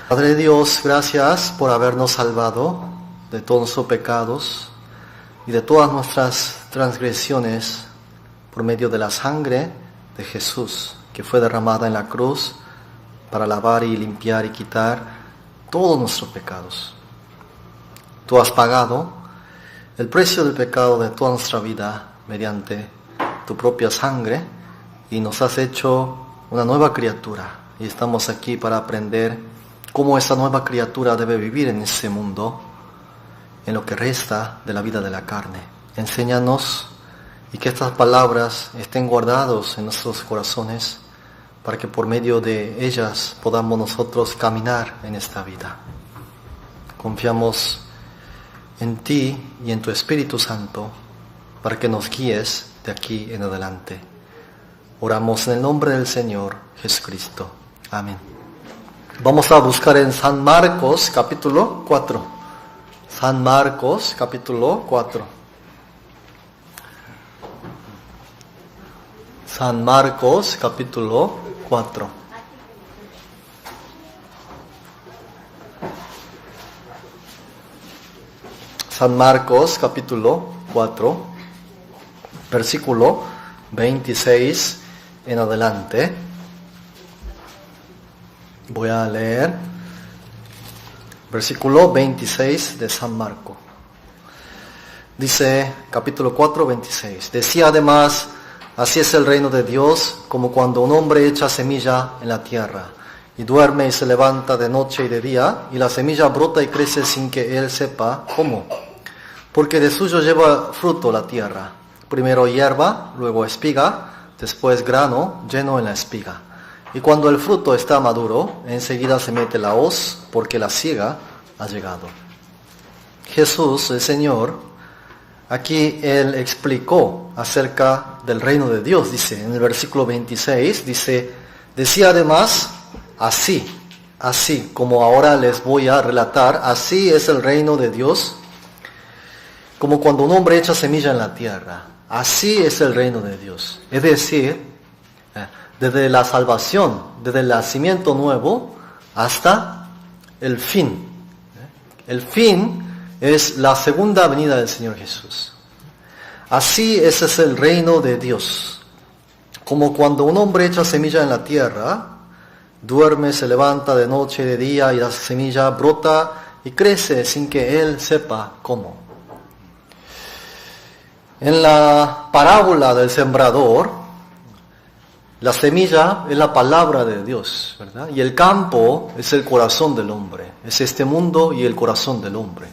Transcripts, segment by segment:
Padre Dios, gracias por habernos salvado de todos nuestros pecados y de todas nuestras transgresiones por medio de la sangre de Jesús, que fue derramada en la cruz para lavar y limpiar y quitar todos nuestros pecados. Tú has pagado el precio del pecado de toda nuestra vida mediante tu propia sangre y nos has hecho una nueva criatura. Y estamos aquí para aprender cómo esa nueva criatura debe vivir en este mundo, en lo que resta de la vida de la carne. Enséñanos y que estas palabras estén guardadas en nuestros corazones para que por medio de ellas podamos nosotros caminar en esta vida. Confiamos en ti y en tu Espíritu Santo para que nos guíes de aquí en adelante. Oramos en el nombre del Señor Jesucristo. Amén. Vamos a buscar en San Marcos capítulo 4. San Marcos capítulo 4. San Marcos capítulo 4. San Marcos capítulo 4, versículo 26 en adelante. Voy a leer versículo 26 de San Marcos. Dice, capítulo 4, 26. Decía además, así es el reino de Dios, como cuando un hombre echa semilla en la tierra, y duerme y se levanta de noche y de día, y la semilla brota y crece sin que él sepa cómo. Porque de suyo lleva fruto la tierra, primero hierba, luego espiga, después grano lleno en la espiga. Y cuando el fruto está maduro, enseguida se mete la hoz, porque la siega ha llegado. Jesús, el Señor, aquí Él explicó acerca del reino de Dios. Dice, en el versículo 26, dice, decía además, así como ahora les voy a relatar, así es el reino de Dios, como cuando un hombre echa semilla en la tierra. Así es el reino de Dios. Es decir, desde la salvación, desde el nacimiento nuevo hasta el fin. El fin es la segunda venida del Señor Jesús. Así ese es el reino de Dios. Como cuando un hombre echa semilla en la tierra, duerme, se levanta de noche y de día y la semilla brota y crece sin que él sepa cómo. En la parábola del sembrador, la semilla es la palabra de Dios, ¿verdad? Y el campo es el corazón del hombre, es este mundo y el corazón del hombre.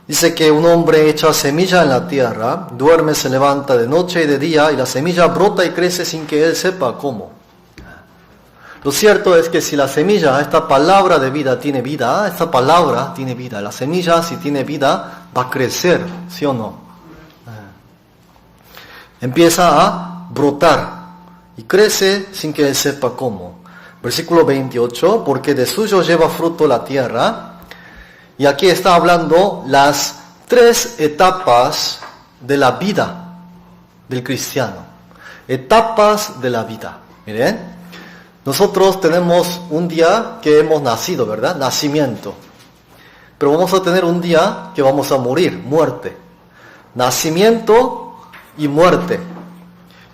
Dice que un hombre echa semilla en la tierra, duerme, se levanta de noche y de día, y la semilla brota y crece sin que él sepa cómo. Lo cierto es que si la semilla, esta palabra de vida, tiene vida, esta palabra tiene vida. La semilla, si tiene vida, va a crecer, ¿sí o no? Empieza a brotar y crece sin que él sepa cómo. Versículo 28, porque de suyo lleva fruto la tierra. Y aquí está hablando las 3 etapas de la vida del cristiano. Etapas de la vida. Miren, nosotros tenemos un día que hemos nacido, ¿verdad? Nacimiento. Pero vamos a tener un día que vamos a morir, muerte. Nacimiento y muerte.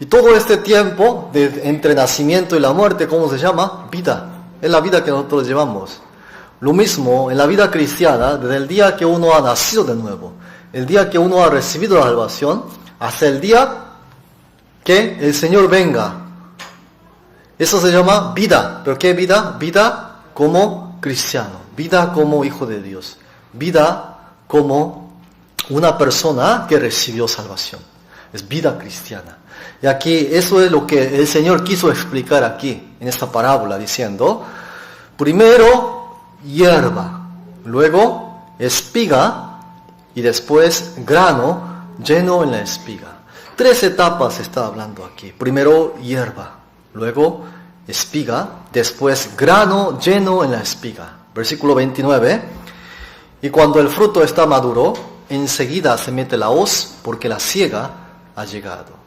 Y todo este tiempo entre nacimiento y la muerte, ¿cómo se llama? Vida. Es la vida que nosotros llevamos. Lo mismo en la vida cristiana, desde el día que uno ha nacido de nuevo, el día que uno ha recibido la salvación, hasta el día que el Señor venga. Eso se llama vida. ¿Pero qué vida? Vida como cristiano, vida como hijo de Dios, vida como una persona que recibió salvación. Es vida cristiana. Y aquí eso es lo que el Señor quiso explicar aquí, en esta parábola, diciendo, primero hierba, luego espiga y después grano lleno en la espiga. 3 etapas está hablando aquí. Primero hierba, luego espiga, después grano lleno en la espiga. Versículo 29, y cuando el fruto está maduro, enseguida se mete la hoz, porque la siega ha llegado.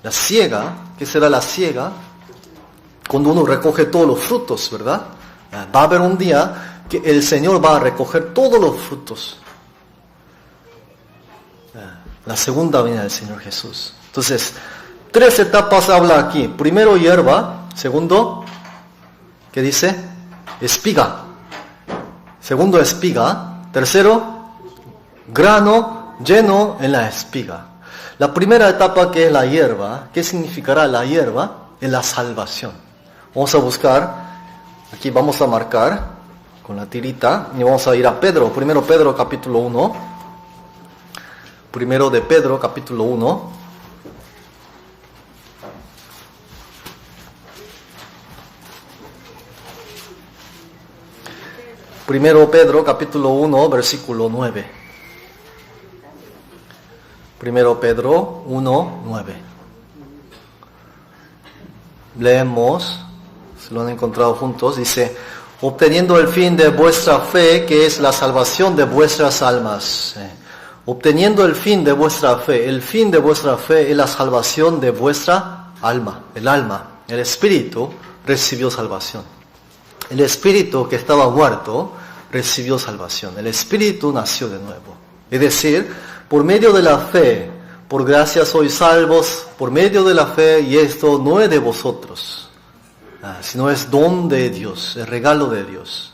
La siega, ¿qué será la siega? Cuando uno recoge todos los frutos, ¿verdad? Va a haber un día que el Señor va a recoger todos los frutos. La segunda venida del Señor Jesús. Entonces, 3 etapas habla aquí. Primero, hierba. Segundo, ¿qué dice? Espiga. Segundo, espiga. Tercero, grano lleno en la espiga. La primera etapa, que es la hierba, ¿qué significará la hierba? Es la salvación. Vamos a buscar, aquí vamos a marcar con la tirita y vamos a ir a Pedro. Primero Pedro capítulo 1. Primero de Pedro capítulo 1. Primero Pedro capítulo 1 versículo 9. Primero Pedro 1, 9. Leemos, si lo han encontrado juntos, dice: obteniendo el fin de vuestra fe, que es la salvación de vuestras almas. Obteniendo el fin de vuestra fe. El fin de vuestra fe es la salvación de vuestra alma. El alma, el espíritu, recibió salvación. El espíritu que estaba muerto recibió salvación. El espíritu nació de nuevo. Es decir, por medio de la fe, por gracia sois salvos, por medio de la fe, y esto no es de vosotros, sino es don de Dios, el regalo de Dios.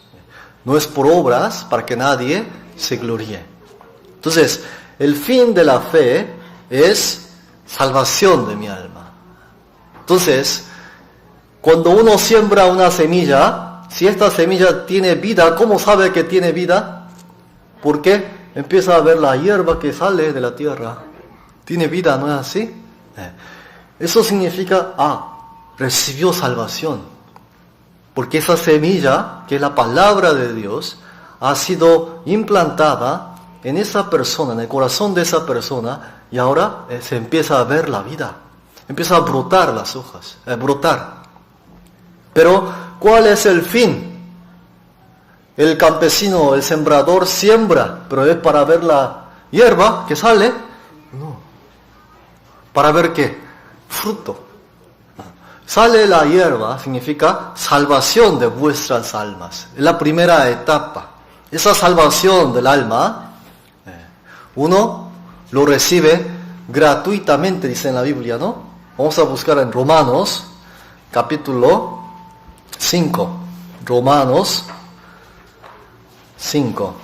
No es por obras para que nadie se gloríe. Entonces, el fin de la fe es salvación de mi alma. Entonces, cuando uno siembra una semilla, si esta semilla tiene vida, ¿cómo sabe que tiene vida? ¿Por qué? Empieza a ver la hierba que sale de la tierra. Tiene vida, ¿no es así? Eso significa, recibió salvación. Porque esa semilla, que es la palabra de Dios, ha sido implantada en esa persona, en el corazón de esa persona, y ahora se empieza a ver la vida. Empieza a brotar las hojas, a brotar. Pero, ¿cuál es el fin? El campesino, el sembrador siembra, pero es para ver la hierba que sale. No. ¿Para ver qué? Fruto. Sale la hierba, significa salvación de vuestras almas. Es la primera etapa. Esa salvación del alma, uno lo recibe gratuitamente, dice en la Biblia, ¿no? Vamos a buscar en Romanos, capítulo 5. Romanos 5.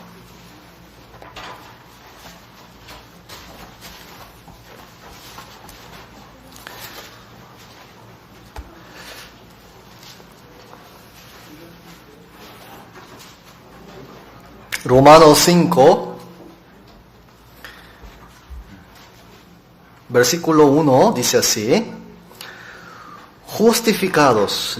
Romanos 5, versículo 1, dice así: justificados,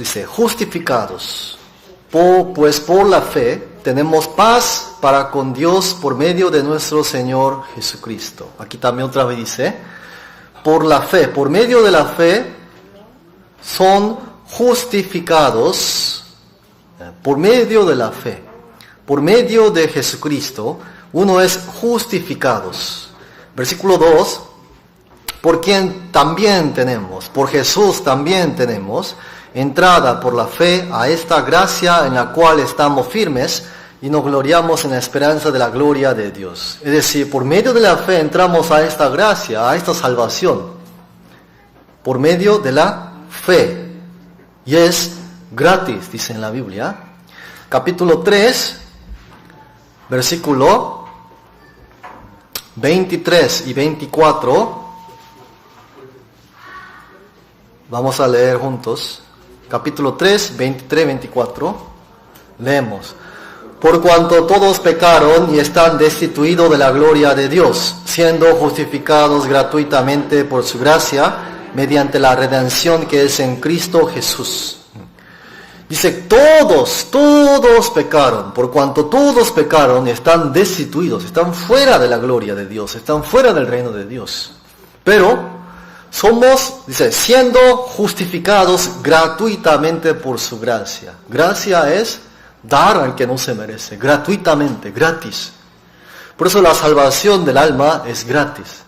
pues por la fe tenemos paz para con Dios por medio de nuestro Señor Jesucristo. Aquí también otra vez dice, por la fe, por medio de la fe son justificados, por medio de la fe, por medio de Jesucristo, uno es justificados. Versículo 2, por quien también tenemos, por Jesús también tenemos entrada por la fe a esta gracia en la cual estamos firmes y nos gloriamos en la esperanza de la gloria de Dios. Es decir, por medio de la fe entramos a esta gracia, a esta salvación, por medio de la fe. Y es gratis, dice en la Biblia. Capítulo 3, versículo 23 y 24. Vamos a leer juntos. Capítulo 3, 23, 24. Leemos. Por cuanto todos pecaron y están destituidos de la gloria de Dios, siendo justificados gratuitamente por su gracia, mediante la redención que es en Cristo Jesús. Dice, todos pecaron, por cuanto todos pecaron y están destituidos, están fuera de la gloria de Dios, están fuera del reino de Dios. Pero somos, dice, siendo justificados gratuitamente por su gracia. Gracia es dar al que no se merece, gratuitamente, gratis. Por eso la salvación del alma es gratis.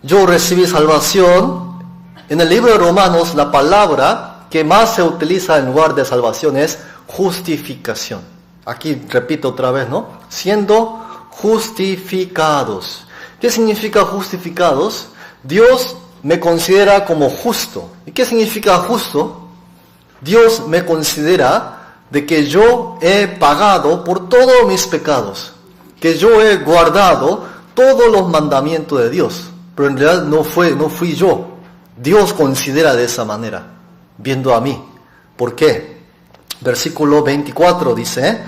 Yo recibí salvación. En el libro de Romanos, la palabra que más se utiliza en lugar de salvación es justificación. Aquí repito otra vez, ¿no? Siendo justificados. ¿Qué significa justificados? Dios me considera como justo. ¿Y qué significa justo? Dios me considera de que yo he pagado por todos mis pecados, que yo he guardado todos los mandamientos de Dios, pero en realidad no fui yo. Dios considera de esa manera, viendo a mí. ¿Por qué? Versículo 24 dice,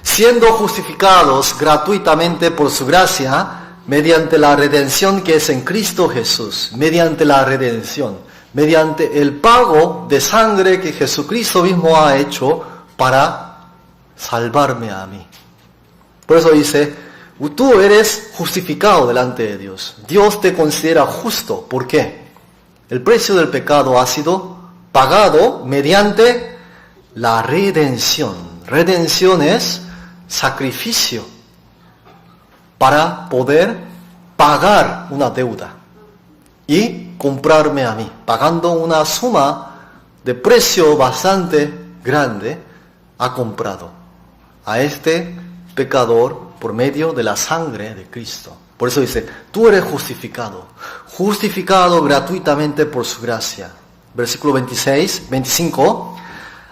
siendo justificados gratuitamente por su gracia, mediante la redención que es en Cristo Jesús, mediante la redención, mediante el pago de sangre que Jesucristo mismo ha hecho para salvarme a mí. Por eso dice, tú eres justificado delante de Dios. Dios te considera justo. ¿Por qué? El precio del pecado ha sido pagado mediante la redención. Redención es sacrificio para poder pagar una deuda y comprarme a mí, pagando una suma de precio bastante grande, ha comprado a este pecador por medio de la sangre de Cristo. Por eso dice, tú eres justificado gratuitamente por su gracia. Versículo 25,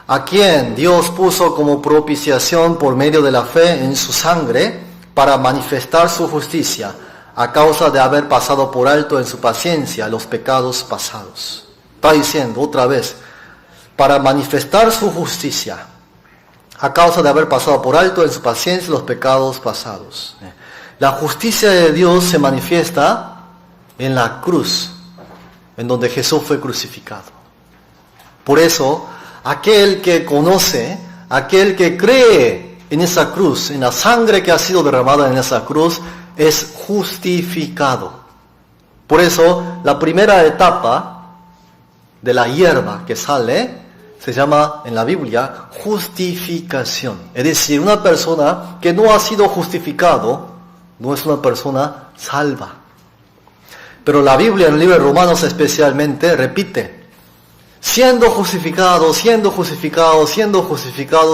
a quien Dios puso como propiciación por medio de la fe en su sangre, para manifestar su justicia, a causa de haber pasado por alto en su paciencia los pecados pasados. Está diciendo otra vez, para manifestar su justicia, a causa de haber pasado por alto en su paciencia los pecados pasados. La justicia de Dios se manifiesta en la cruz, en donde Jesús fue crucificado. Por eso, aquel que conoce, aquel que cree en esa cruz, en la sangre que ha sido derramada en esa cruz, es justificado. Por eso, la primera etapa de la hierba que sale, se llama en la Biblia justificación. Es decir, una persona que no ha sido justificado, no es una persona salva. Pero la Biblia, en el libro de Romanos especialmente, repite, siendo justificados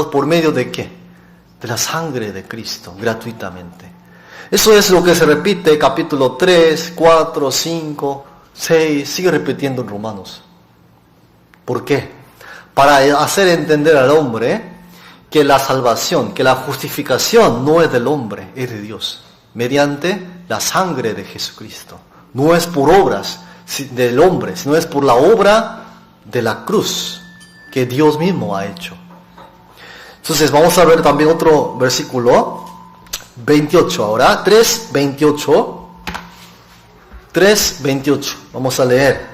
por medio de ¿qué? De la sangre de Cristo, gratuitamente. Eso es lo que se repite capítulo 3, 4, 5, 6, sigue repitiendo en Romanos. ¿Por qué? Para hacer entender al hombre que la salvación, que la justificación no es del hombre, es de Dios, mediante la sangre de Jesucristo. No es por obras del hombre, sino es por la obra de la cruz que Dios mismo ha hecho. Entonces vamos a ver también otro versículo, 28 ahora, 3:28, vamos a leer.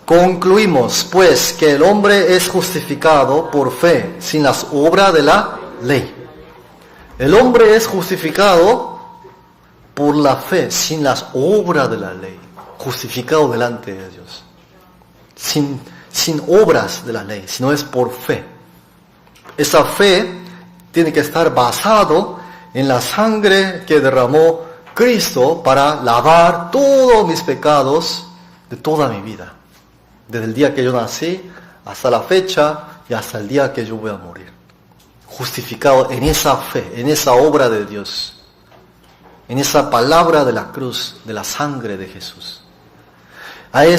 Concluimos, pues, que el hombre es justificado por fe, sin las obras de la ley. El hombre es justificado por la fe, sin las obras de la ley. Justificado delante de Dios. Sin obras de la ley, sino es por fe. Esa fe tiene que estar basado en la sangre que derramó Cristo para lavar todos mis pecados de toda mi vida. Desde el día que yo nací hasta la fecha y hasta el día que yo voy a morir. Justificado en esa fe, en esa obra de Dios. En esa palabra de la cruz, de la sangre de Jesús. Ahí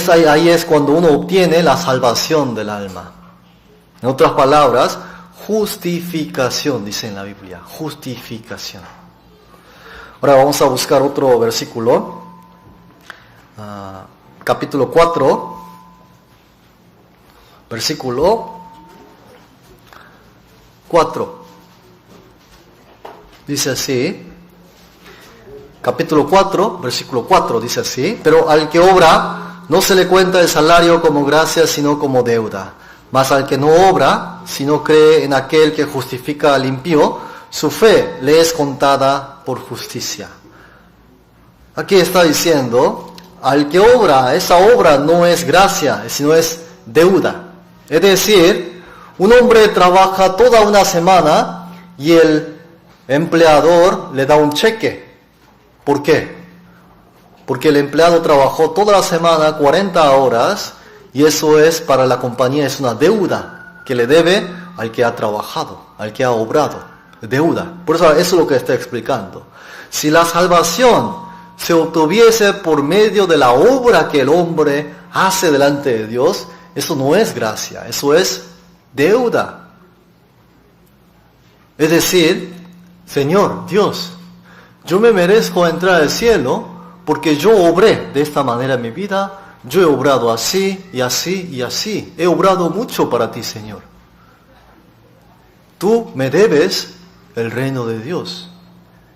es cuando uno obtiene la salvación del alma. En otras palabras, justificación, dice en la Biblia, justificación. Ahora vamos a buscar otro versículo, capítulo 4, versículo 4. Dice así, capítulo 4, versículo 4, dice así, pero al que obra no se le cuenta el salario como gracia, sino como deuda. Mas al que no obra, sino cree en aquel que justifica al impío, su fe le es contada por justicia. Aquí está diciendo, al que obra, esa obra no es gracia, sino es deuda. Es decir, un hombre trabaja toda una semana y el empleador le da un cheque. ¿Por qué? Porque el empleado trabajó toda la semana, 40 horas, y eso es para la compañía, es una deuda que le debe al que ha trabajado, al que ha obrado. Deuda. Por eso es lo que está explicando. Si la salvación se obtuviese por medio de la obra que el hombre hace delante de Dios, eso no es gracia, eso es deuda. Es decir, Señor, Dios, yo me merezco entrar al cielo porque yo obré de esta manera en mi vida, yo he obrado así y así y así, he obrado mucho para ti, Señor. Tú me debes el reino de Dios.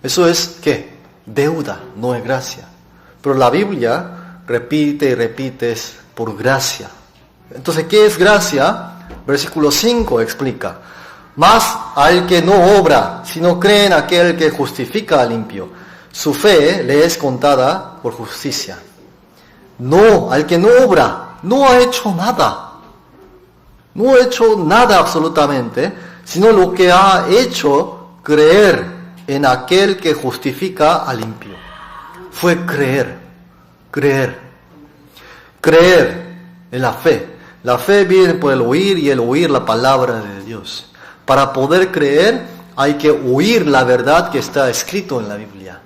Eso es, ¿qué? Deuda, no es gracia. Pero la Biblia repite y repite, es por gracia. Entonces, ¿qué es gracia? Versículo 5 explica. Mas al que no obra, sino cree en aquel que justifica al impío, su fe le es contada por justicia. No, al que no obra, no ha hecho nada. No ha hecho nada absolutamente, sino lo que ha hecho, creer en aquel que justifica al impío. Fue creer en la fe. La fe viene por el oír y el oír la palabra de Dios. Para poder creer hay que oír la verdad que está escrito en la Biblia.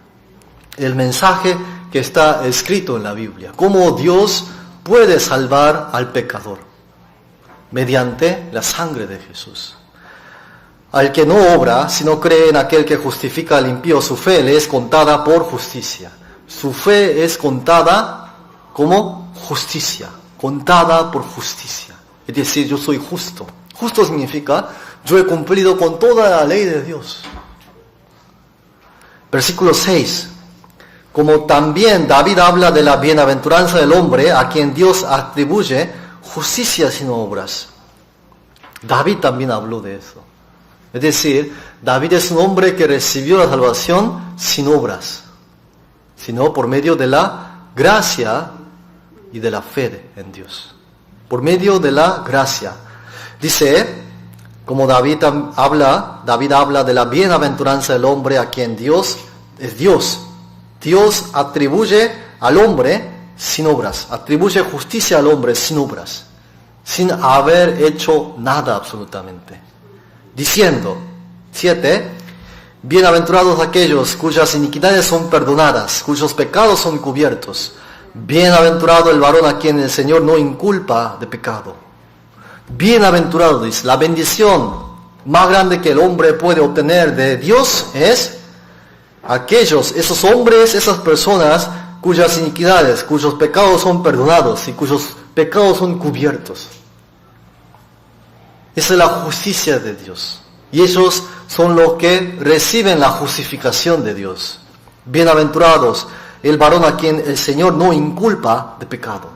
El mensaje que está escrito en la Biblia. Cómo Dios puede salvar al pecador mediante la sangre de Jesús. Al que no obra, sino cree en aquel que justifica al impío, su fe le es contada por justicia. Su fe es contada como justicia, contada por justicia. Es decir, yo soy justo. Justo significa, yo he cumplido con toda la ley de Dios. Versículo 6. Como también David habla de la bienaventuranza del hombre a quien Dios atribuye justicia sin obras. David también habló de eso. Es decir, David es un hombre que recibió la salvación sin obras, sino por medio de la gracia y de la fe en Dios. Por medio de la gracia. Dice, como David habla de la bienaventuranza del hombre a quien Dios es Dios. Dios atribuye al hombre sin obras, atribuye justicia al hombre sin obras, sin haber hecho nada absolutamente. Diciendo, 7, bienaventurados aquellos cuyas iniquidades son perdonadas, cuyos pecados son cubiertos. Bienaventurado el varón a quien el Señor no inculpa de pecado. Bienaventurado, dice, la bendición más grande que el hombre puede obtener de Dios es esos hombres, esas personas cuyas iniquidades, cuyos pecados son perdonados y cuyos pecados son cubiertos. Esa es la justicia de Dios. Y ellos son los que reciben la justificación de Dios. Bienaventurados el varón a quien el Señor no inculpa de pecado.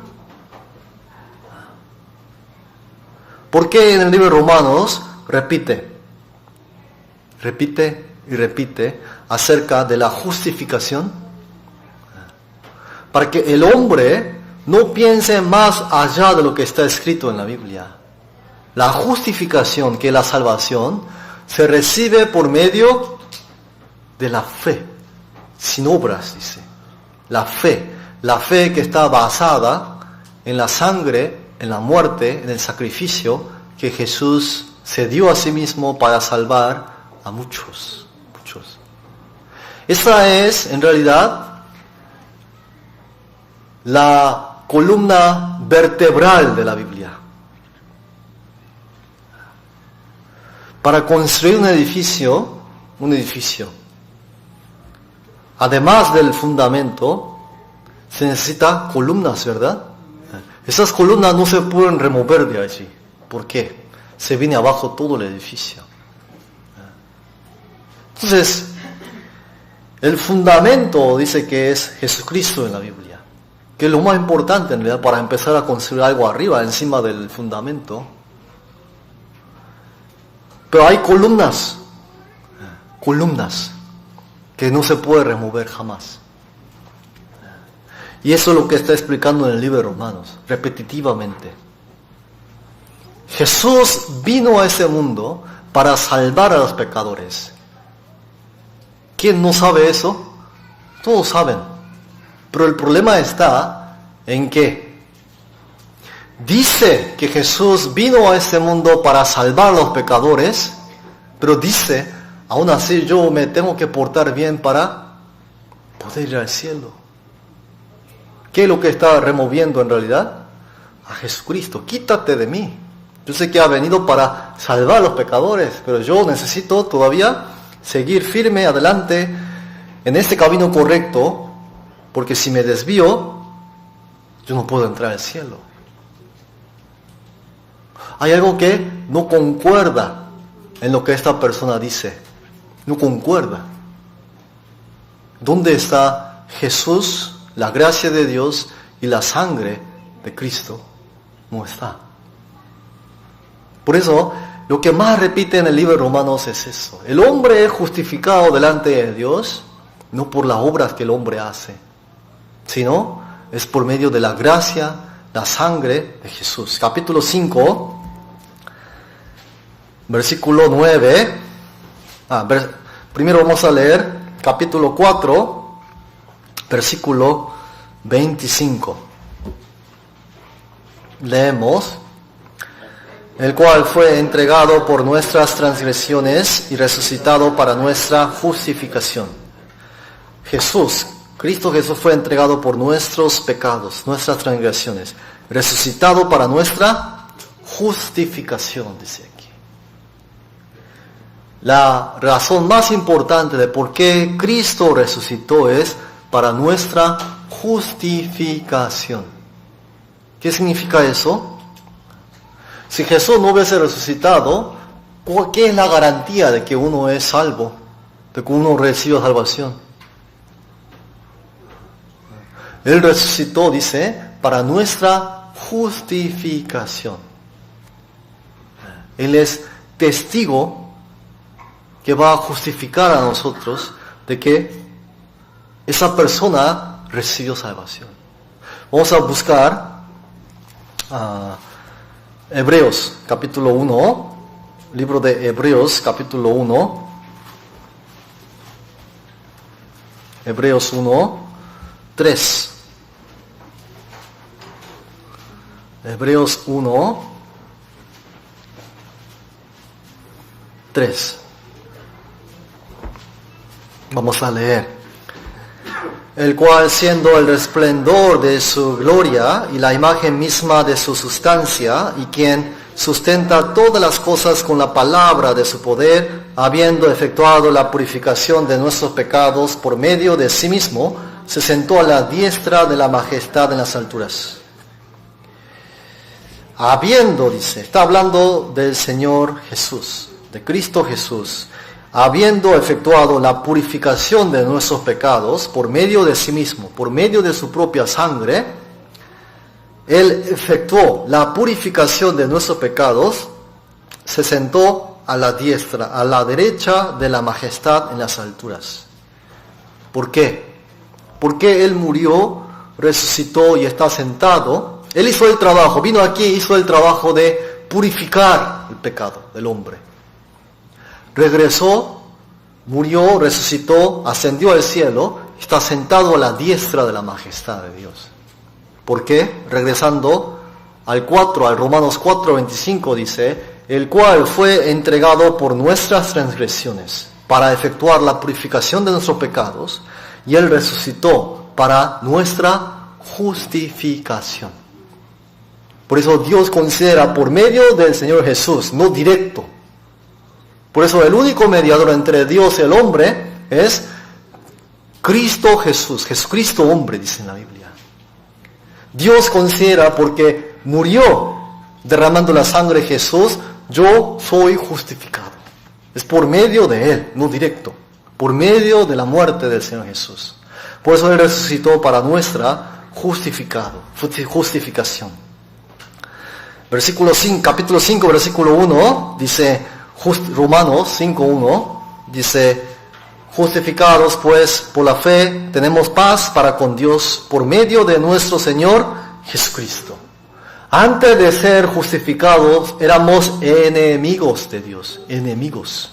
¿Por qué en el libro de Romanos repite y repite acerca de la justificación? Para que el hombre no piense más allá de lo que está escrito en la Biblia. La justificación, que es la salvación, se recibe por medio de la fe, sin obras, dice. La fe que está basada en la sangre, en la muerte, en el sacrificio que Jesús se dio a sí mismo para salvar a muchos. Esa es, en realidad, la columna vertebral de la Biblia. Para construir un edificio, además del fundamento, se necesita columnas, ¿verdad? Esas columnas no se pueden remover de allí. ¿Por qué? Se viene abajo todo el edificio. Entonces, el fundamento dice que es Jesucristo en la Biblia, que es lo más importante en realidad para empezar a construir algo arriba, encima del fundamento. Pero hay columnas que no se puede remover jamás. Y eso es lo que está explicando en el libro de Romanos, repetitivamente. Jesús vino a ese mundo para salvar a los pecadores. ¿Quién no sabe eso? Todos saben. Pero el problema está en que dice que Jesús vino a este mundo para salvar a los pecadores, pero dice, aún así yo me tengo que portar bien para poder ir al cielo. ¿Qué es lo que está removiendo en realidad? A Jesucristo. Quítate de mí. Yo sé que ha venido para salvar a los pecadores, pero yo necesito todavía seguir firme adelante en este camino correcto, porque si me desvío, yo no puedo entrar al cielo. Hay algo que no concuerda en lo que esta persona dice. No concuerda. ¿Dónde está Jesús, la gracia de Dios y la sangre de Cristo? No está. Por eso, lo que más repite en el libro de Romanos es eso. El hombre es justificado delante de Dios, no por las obras que el hombre hace, sino es por medio de la gracia, la sangre de Jesús. Capítulo 5, versículo 9. Primero vamos a leer capítulo 4, versículo 25. Leemos: el cual fue entregado por nuestras transgresiones y resucitado para nuestra justificación. Cristo Jesús fue entregado por nuestros pecados, nuestras transgresiones, resucitado para nuestra justificación, dice aquí. La razón más importante de por qué Cristo resucitó es para nuestra justificación. ¿Qué significa eso? Si Jesús no hubiese resucitado, ¿qué es la garantía de que uno es salvo? De que uno recibe salvación. Él resucitó, dice, para nuestra justificación. Él es testigo que va a justificar a nosotros de que esa persona recibió salvación. Vamos a buscar Hebreos capítulo 1, libro de Hebreos capítulo 1, Hebreos 1, 3. Hebreos 1, 3. Vamos a leer. El cual, siendo el resplandor de su gloria y la imagen misma de su sustancia, y quien sustenta todas las cosas con la palabra de su poder, habiendo efectuado la purificación de nuestros pecados por medio de sí mismo, se sentó a la diestra de la majestad en las alturas. Habiendo, dice, está hablando del Señor Jesús, de Cristo Jesús, habiendo efectuado la purificación de nuestros pecados por medio de sí mismo, por medio de su propia sangre, Él efectuó la purificación de nuestros pecados, se sentó a la diestra, a la derecha de la majestad en las alturas. ¿Por qué? Porque Él murió, resucitó y está sentado. Él hizo el trabajo, vino aquí, hizo el trabajo de purificar el pecado del hombre. Regresó, murió, resucitó, ascendió al cielo, está sentado a la diestra de la majestad de Dios. ¿Por qué? Regresando al Romanos 4:25 dice, el cual fue entregado por nuestras transgresiones para efectuar la purificación de nuestros pecados, y Él resucitó para nuestra justificación. Por eso Dios considera por medio del Señor Jesús, no directo. Por eso el único mediador entre Dios y el hombre es Cristo Jesús, Jesucristo hombre, dice en la Biblia. Dios considera porque murió derramando la sangre de Jesús, yo soy justificado. Es por medio de Él, no directo, por medio de la muerte del Señor Jesús. Por eso Él resucitó para nuestra justificación. Capítulo 5, versículo 1, dice, Romanos 5:1 dice, justificados pues por la fe tenemos paz para con Dios por medio de nuestro Señor Jesucristo. Antes de ser justificados éramos enemigos de Dios, enemigos.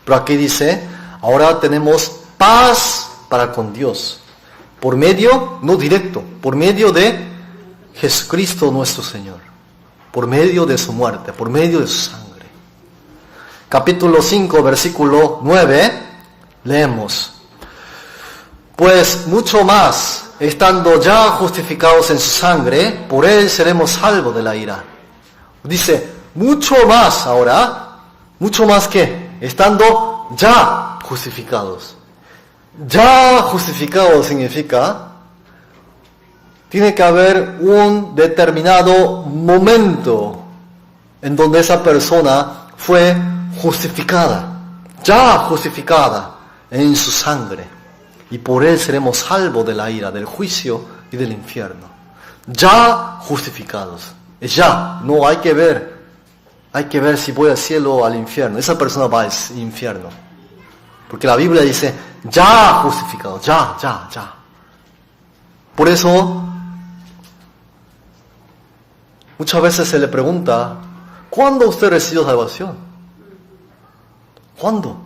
Pero aquí dice, ahora tenemos paz para con Dios Por medio, no directo, por medio de Jesucristo nuestro Señor. Por medio de su muerte, por medio de su sangre. Capítulo 5, versículo 9, leemos. Pues mucho más, estando ya justificados en su sangre, por él seremos salvos de la ira. Dice, mucho más ahora, mucho más que, estando ya justificados. Ya justificado significa, tiene que haber un determinado momento en donde esa persona fue justificada, ya justificada en su sangre. Y por él seremos salvos de la ira, del juicio y del infierno. Ya justificados. Ya, no hay que ver si voy al cielo o al infierno. Esa persona va al infierno. Porque la Biblia dice, ya justificado, ya. Por eso, muchas veces se le pregunta, ¿cuándo usted recibió salvación? ¿Cuándo?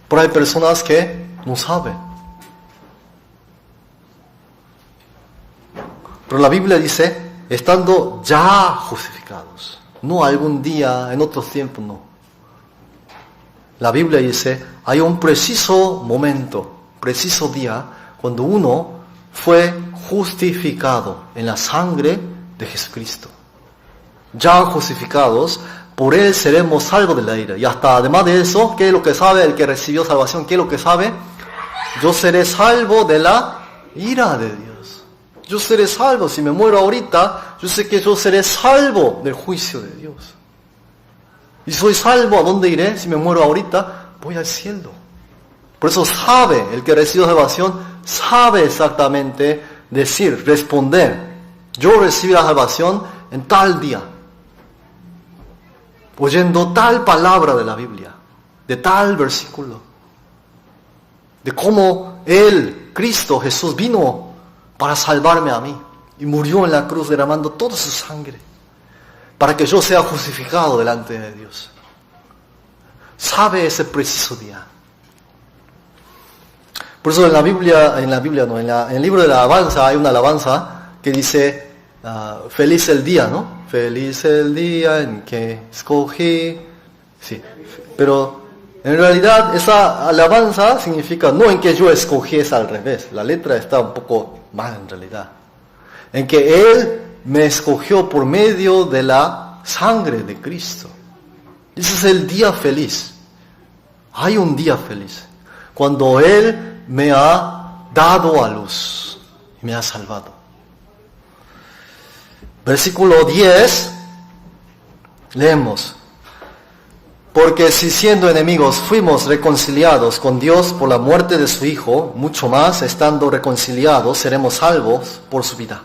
Pero hay personas que no saben. Pero la Biblia dice, estando ya justificados. No algún día, en otros tiempos, no. La Biblia dice, hay un preciso momento, preciso día, cuando uno fue justificado en la sangre de Jesucristo. Ya justificados, por él seremos salvos de la ira. Y hasta además de eso, ¿qué es lo que sabe el que recibió salvación? ¿Qué es lo que sabe? Yo seré salvo de la ira de Dios. Yo seré salvo. Si me muero ahorita, yo sé que yo seré salvo del juicio de Dios. Y soy salvo, ¿a dónde iré? Si me muero ahorita, voy al cielo. Por eso sabe, el que recibió salvación, sabe exactamente decir, responder. Yo recibí la salvación en tal día. Oyendo tal palabra de la Biblia, de tal versículo, de cómo Él, Cristo, Jesús, vino para salvarme a mí y murió en la cruz derramando toda su sangre para que yo sea justificado delante de Dios. Sabe ese preciso día. Por eso en el libro de la alabanza hay una alabanza que dice, feliz el día, ¿no? Feliz el día en que escogí. Sí, pero en realidad esa alabanza significa no en que yo escogí, es al revés. La letra está un poco mal en realidad. En que Él me escogió por medio de la sangre de Cristo. Ese es el día feliz. Hay un día feliz. Cuando Él me ha dado a luz y me ha salvado. Versículo 10, leemos. Porque si siendo enemigos fuimos reconciliados con Dios por la muerte de su Hijo, mucho más, estando reconciliados, seremos salvos por su vida.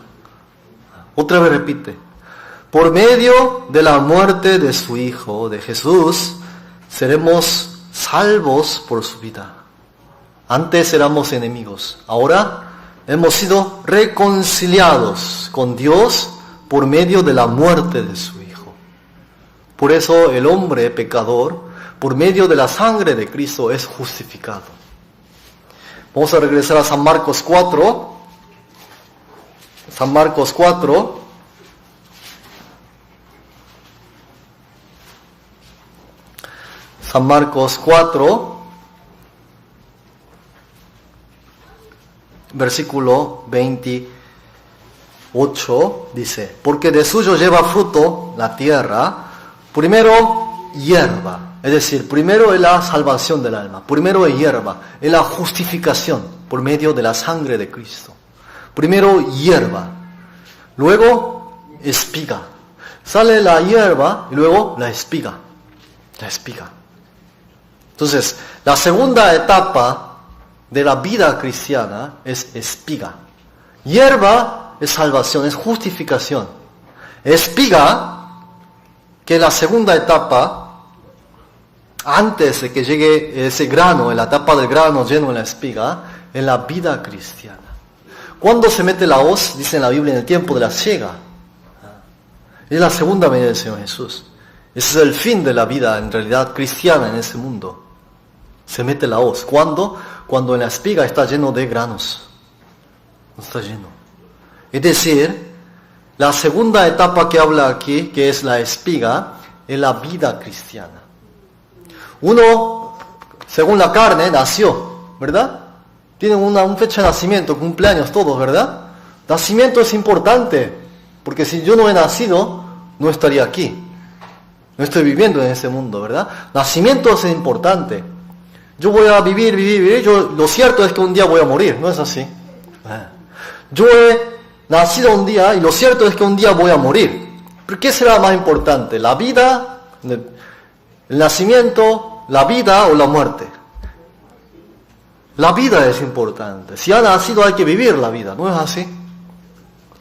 Otra vez repite. Por medio de la muerte de su Hijo, de Jesús, seremos salvos por su vida. Antes éramos enemigos. Ahora hemos sido reconciliados con Dios por medio de la muerte de su Hijo. Por eso el hombre pecador, por medio de la sangre de Cristo, es justificado. Vamos a regresar a San Marcos 4. San Marcos 4. San Marcos 4, versículo 28. 8 dice, porque de suyo lleva fruto la tierra, primero hierba, es decir, primero es la salvación del alma, primero es hierba, es la justificación por medio de la sangre de Cristo. Primero hierba, luego espiga. Sale la hierba y luego la espiga. La espiga. Entonces, la segunda etapa de la vida cristiana es espiga. Hierba es salvación, es justificación. Espiga, que es la segunda etapa, antes de que llegue ese grano, en la etapa del grano lleno en la espiga, en la vida cristiana. ¿Cuándo se mete la hoz? Dice en la Biblia, en el tiempo de la siega. Es la segunda venida del Señor Jesús. Ese es el fin de la vida, en realidad, cristiana en ese mundo. Se mete la hoz. ¿Cuándo? cuando en la espiga está lleno de granos. No está lleno. Es decir, la segunda etapa que habla aquí, que es la espiga, es la vida cristiana. Uno, según la carne, nació, ¿verdad? Tienen una fecha de nacimiento, cumpleaños todos, ¿verdad? Nacimiento es importante, porque si yo no he nacido, no estaría aquí. No estoy viviendo en ese mundo, ¿verdad? Nacimiento es importante. Yo voy a vivir. Lo cierto es que un día voy a morir, ¿no es así? Yo he nacido un día y lo cierto es que un día voy a morir. ¿Pero qué será más importante? ¿La vida, el nacimiento, la vida o la muerte? La vida es importante. Si ha nacido hay que vivir la vida, ¿no es así?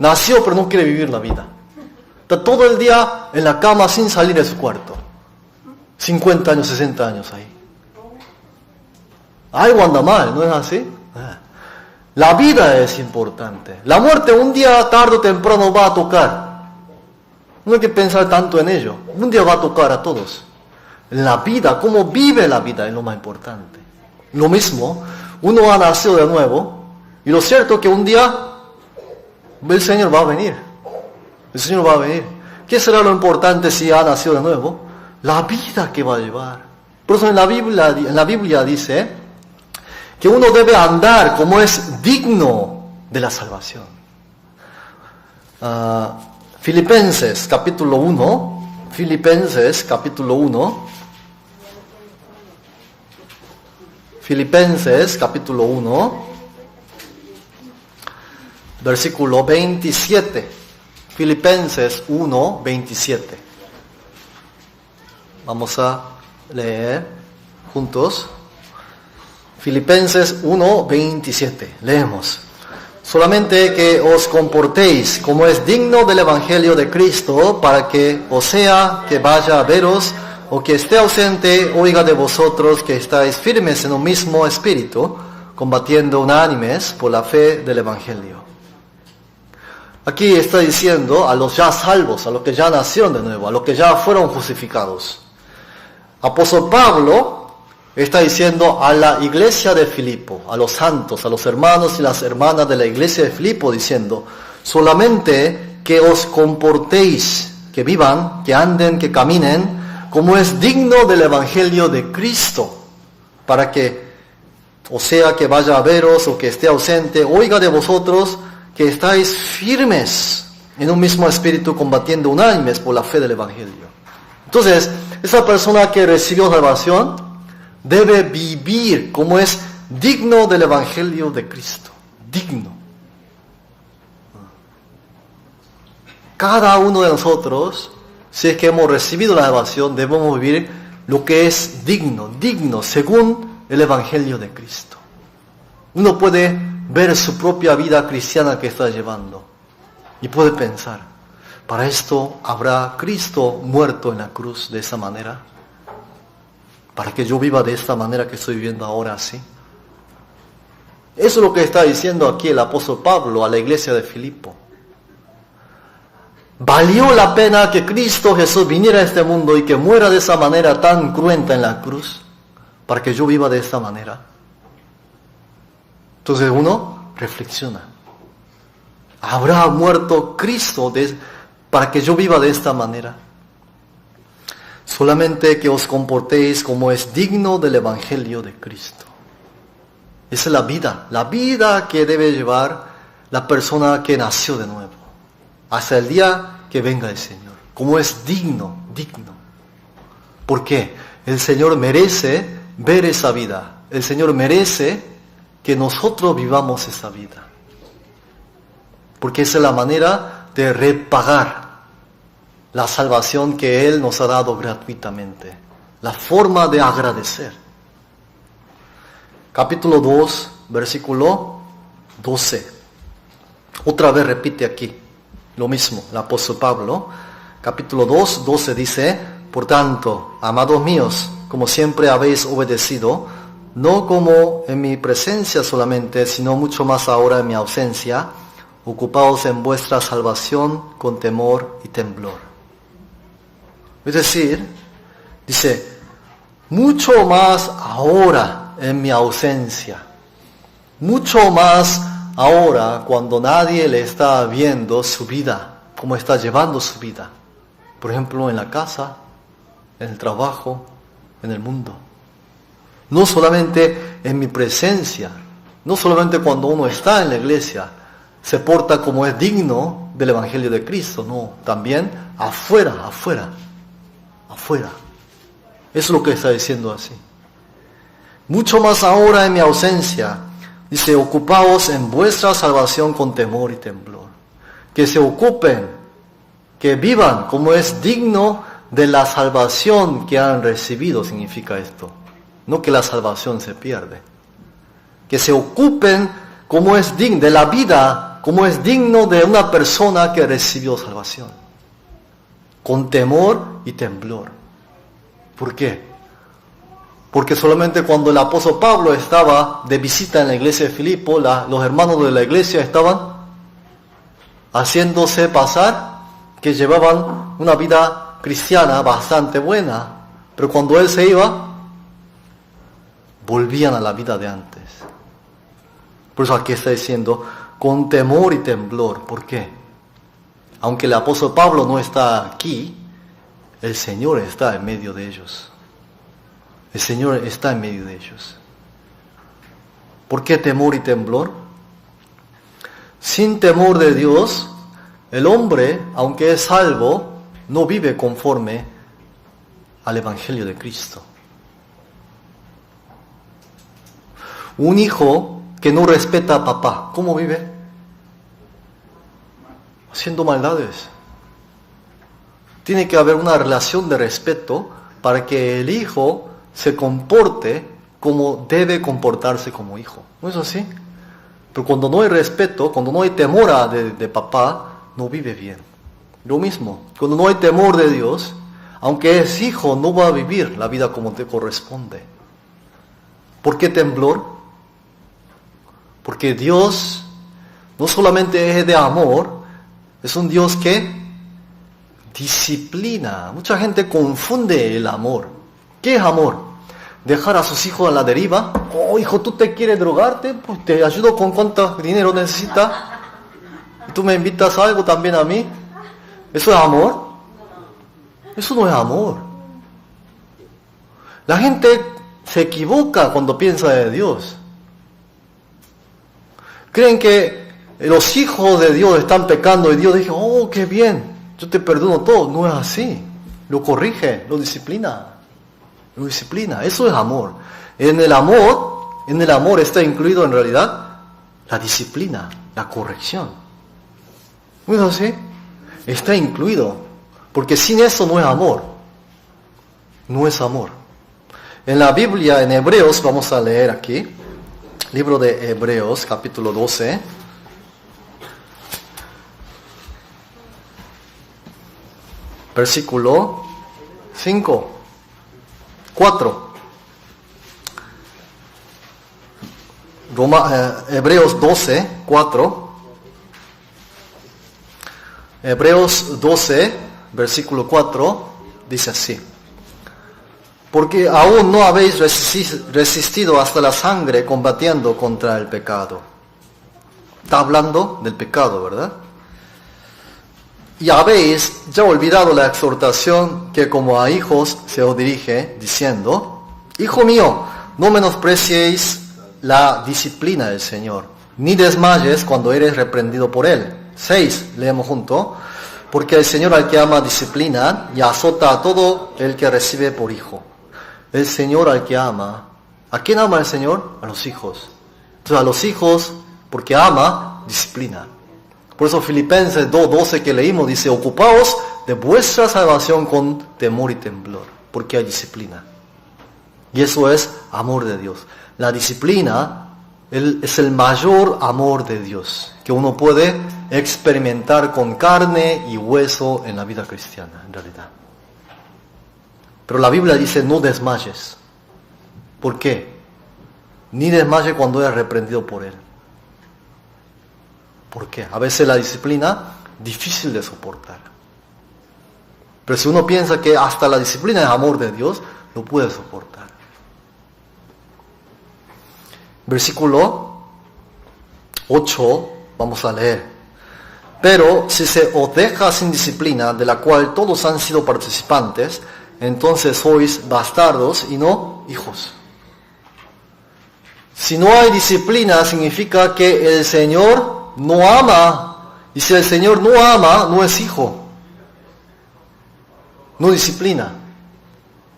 Nació pero no quiere vivir la vida. Está todo el día en la cama sin salir de su cuarto. 50 años, 60 años ahí. Algo anda mal, ¿no es así? La vida es importante. La muerte un día, tarde o temprano, va a tocar. No hay que pensar tanto en ello. Un día va a tocar a todos. La vida, cómo vive la vida, es lo más importante. Lo mismo, uno ha nacido de nuevo, y lo cierto es que un día el Señor va a venir. El Señor va a venir. ¿Qué será lo importante si ha nacido de nuevo? La vida que va a llevar. Por eso en la Biblia dice que uno debe andar como es digno de la salvación. Filipenses capítulo 1. Filipenses capítulo 1. Filipenses capítulo 1. Versículo 27. Filipenses 1, 27. Vamos a leer juntos. Filipenses 1, 27. Leemos. Solamente que os comportéis como es digno del Evangelio de Cristo, para que, o sea, que vaya a veros, o que esté ausente, oiga de vosotros que estáis firmes en un mismo espíritu, combatiendo unánimes por la fe del Evangelio. Aquí está diciendo a los ya salvos, a los que ya nacieron de nuevo, a los que ya fueron justificados. Apóstol Pablo está diciendo a la iglesia de Filipo, a los santos, a los hermanos y las hermanas de la iglesia de Filipo, diciendo, solamente que os comportéis, que vivan, que anden, que caminen, como es digno del Evangelio de Cristo, para que, o sea, que vaya a veros o que esté ausente, oiga de vosotros, que estáis firmes en un mismo espíritu, combatiendo unánimes por la fe del Evangelio. Entonces, esa persona que recibió salvación debe vivir como es digno del Evangelio de Cristo. Digno. Cada uno de nosotros, si es que hemos recibido la salvación, debemos vivir lo que es digno según el Evangelio de Cristo. Uno puede ver su propia vida cristiana que está llevando y puede pensar, ¿para esto habrá Cristo muerto en la cruz de esa manera? ¿Para que yo viva de esta manera que estoy viviendo ahora así? Eso es lo que está diciendo aquí el apóstol Pablo a la iglesia de Filipo. ¿Valió la pena que Cristo Jesús viniera a este mundo y que muera de esa manera tan cruenta en la cruz para que yo viva de esta manera? Entonces uno reflexiona. ¿Habrá muerto Cristo para que yo viva de esta manera? Solamente que os comportéis como es digno del Evangelio de Cristo. Esa es la vida que debe llevar la persona que nació de nuevo, hasta el día que venga el Señor. Como es digno. ¿Por qué? El Señor merece ver esa vida. El Señor merece que nosotros vivamos esa vida. Porque esa es la manera de repagar la salvación que Él nos ha dado gratuitamente. La forma de agradecer. Capítulo 2, versículo 12. Otra vez repite aquí lo mismo, el apóstol Pablo. Capítulo 2, 12 dice, por tanto, amados míos, como siempre habéis obedecido, no como en mi presencia solamente, sino mucho más ahora en mi ausencia, ocupaos en vuestra salvación con temor y temblor. Es decir, dice, mucho más ahora en mi ausencia. Mucho más ahora cuando nadie le está viendo su vida, cómo está llevando su vida. Por ejemplo, en la casa, en el trabajo, en el mundo. No solamente en mi presencia, no solamente cuando uno está en la iglesia, se porta como es digno del Evangelio de Cristo, no, también afuera. Eso es lo que está diciendo así. Mucho más ahora en mi ausencia, dice, ocupaos en vuestra salvación con temor y temblor. Que se ocupen, que vivan como es digno de la salvación que han recibido, significa esto. No que la salvación se pierde. Que se ocupen como es digno de la vida, como es digno de una persona que recibió salvación. Con temor y temblor. ¿Por qué? Porque solamente cuando el apóstol Pablo estaba de visita en la iglesia de Filipo, los hermanos de la iglesia estaban haciéndose pasar que llevaban una vida cristiana bastante buena. Pero cuando él se iba, volvían a la vida de antes. Por eso aquí está diciendo, con temor y temblor. ¿Por qué? Aunque el apóstol Pablo no está aquí, el Señor está en medio de ellos. El Señor está en medio de ellos. ¿Por qué temor y temblor? Sin temor de Dios, el hombre, aunque es salvo, no vive conforme al Evangelio de Cristo. Un hijo que no respeta a papá, ¿cómo vive? Haciendo maldades. Tiene que haber una relación de respeto para que el hijo se comporte como debe comportarse como hijo. ¿No es así? Pero cuando no hay respeto, cuando no hay temor de papá, no vive bien. Lo mismo, cuando no hay temor de Dios, aunque es hijo, no va a vivir la vida como te corresponde. ¿Por qué temblor? Porque Dios no solamente es de amor, es un Dios que disciplina. Mucha gente confunde el amor. ¿Qué es amor? Dejar a sus hijos a la deriva. Oh, hijo, ¿tú te quieres drogarte? Pues te ayudo con cuánto dinero necesitas. ¿Tú me invitas a algo también a mí? ¿Eso es amor? Eso no es amor. La gente se equivoca cuando piensa de Dios. Creen que los hijos de Dios están pecando y Dios dice, oh, qué bien, yo te perdono todo. No es así. Lo corrige, lo disciplina. Lo disciplina. Eso es amor. En el amor está incluido en realidad la disciplina, la corrección. ¿No es así? Está incluido. Porque sin eso no es amor. No es amor. En la Biblia, en Hebreos, vamos a leer aquí. Libro de Hebreos, capítulo 12. Versículo 5. 4. Hebreos 12, 4. Hebreos 12, versículo 4, dice así. Porque aún no habéis resistido hasta la sangre combatiendo contra el pecado. Está hablando del pecado, ¿verdad? Y habéis ya olvidado la exhortación que como a hijos se os dirige, diciendo, Hijo mío, no menospreciéis la disciplina del Señor, ni desmayes cuando eres reprendido por Él. 6, leemos junto. Porque el Señor al que ama disciplina y azota a todo el que recibe por hijo. El Señor al que ama. ¿A quién ama el Señor? A los hijos. Entonces a los hijos, porque ama, disciplina. Por eso Filipenses 2:12 que leímos dice, ocupaos de vuestra salvación con temor y temblor, porque hay disciplina. Y eso es amor de Dios. La disciplina es el mayor amor de Dios que uno puede experimentar con carne y hueso en la vida cristiana, en realidad. Pero la Biblia dice, no desmayes. ¿Por qué? Ni desmayes cuando eres reprendido por Él. ¿Por qué? A veces la disciplina difícil de soportar. Pero si uno piensa que hasta la disciplina es amor de Dios, lo puede soportar. Versículo 8, vamos a leer. Pero si se os deja sin disciplina, de la cual todos han sido participantes, entonces sois bastardos y no hijos. Si no hay disciplina, significa que el Señor no ama. Y si el Señor no ama, no es hijo. No disciplina.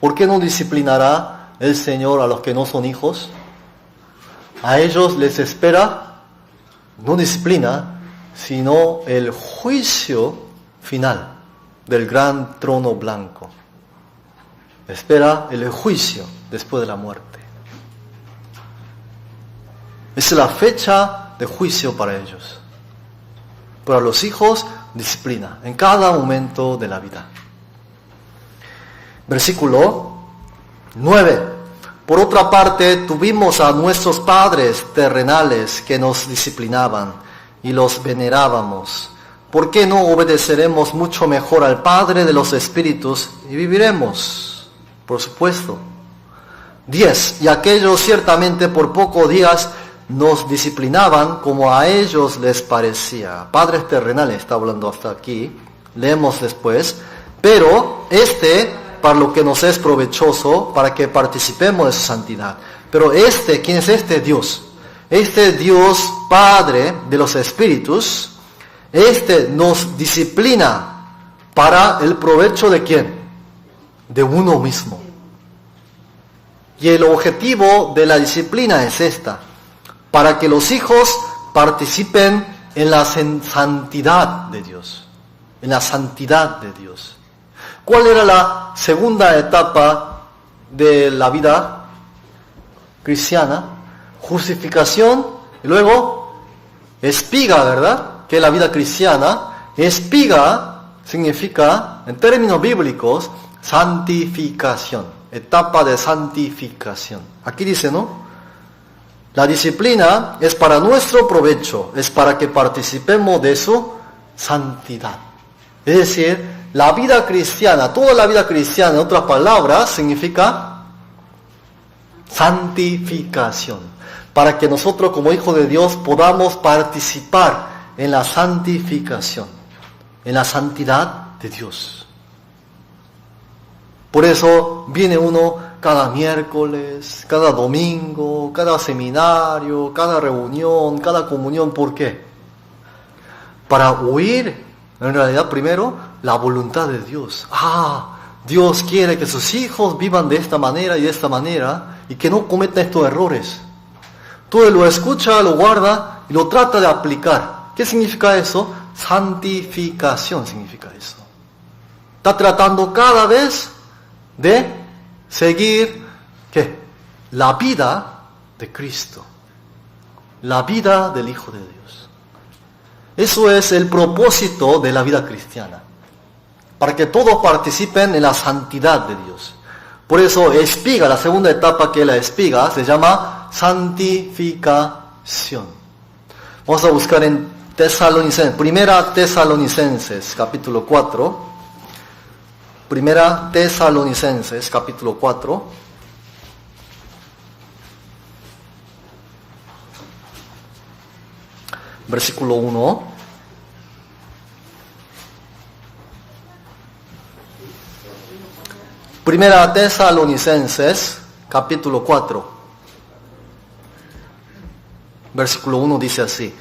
¿Por qué no disciplinará el Señor a los que no son hijos? A ellos les espera no disciplina, sino el juicio final del gran trono blanco. Espera el juicio después de la muerte. Es la fecha de juicio para ellos. Para los hijos, disciplina en cada momento de la vida. Versículo 9. Por otra parte, tuvimos a nuestros padres terrenales que nos disciplinaban y los venerábamos. ¿Por qué no obedeceremos mucho mejor al Padre de los Espíritus y viviremos? Por supuesto. 10. Y aquellos ciertamente por pocos días nos disciplinaban como a ellos les parecía. Padres terrenales, está hablando hasta aquí. Leemos después. Pero para lo que nos es provechoso, para que participemos de su santidad. Pero ¿quién es este Dios? Este Dios Padre de los Espíritus, nos disciplina para el provecho ¿de quién? De uno mismo. Y el objetivo de la disciplina es para que los hijos participen en la santidad de Dios. En la santidad de Dios. ¿Cuál era la segunda etapa de la vida cristiana? Justificación y luego espiga, ¿verdad? Que es la vida cristiana. Espiga significa, en términos bíblicos, santificación. Etapa de santificación. Aquí dice, ¿no? La disciplina es para nuestro provecho, es para que participemos de su santidad. Es decir, la vida cristiana, toda la vida cristiana, en otras palabras, significa santificación. Para que nosotros como hijos de Dios podamos participar en la santificación, en la santidad de Dios. Por eso viene uno cada miércoles, cada domingo, cada seminario, cada reunión, cada comunión. ¿Por qué? Para oír, en realidad, primero, la voluntad de Dios. Dios quiere que sus hijos vivan de esta manera y de esta manera y que no cometan estos errores. Tú lo escucha, lo guarda y lo trata de aplicar. ¿Qué significa eso? Santificación significa eso. Está tratando cada vez de seguir, ¿qué? La vida de Cristo. La vida del Hijo de Dios. Eso es el propósito de la vida cristiana. Para que todos participen en la santidad de Dios. Por eso espiga, la segunda etapa que es la espiga, se llama santificación. Vamos a buscar en Tesalonicenses, Primera Tesalonicenses, capítulo 4. Primera Tesalonicenses, capítulo 4. Versículo 1. Primera Tesalonicenses, capítulo 4. Versículo 1 dice así: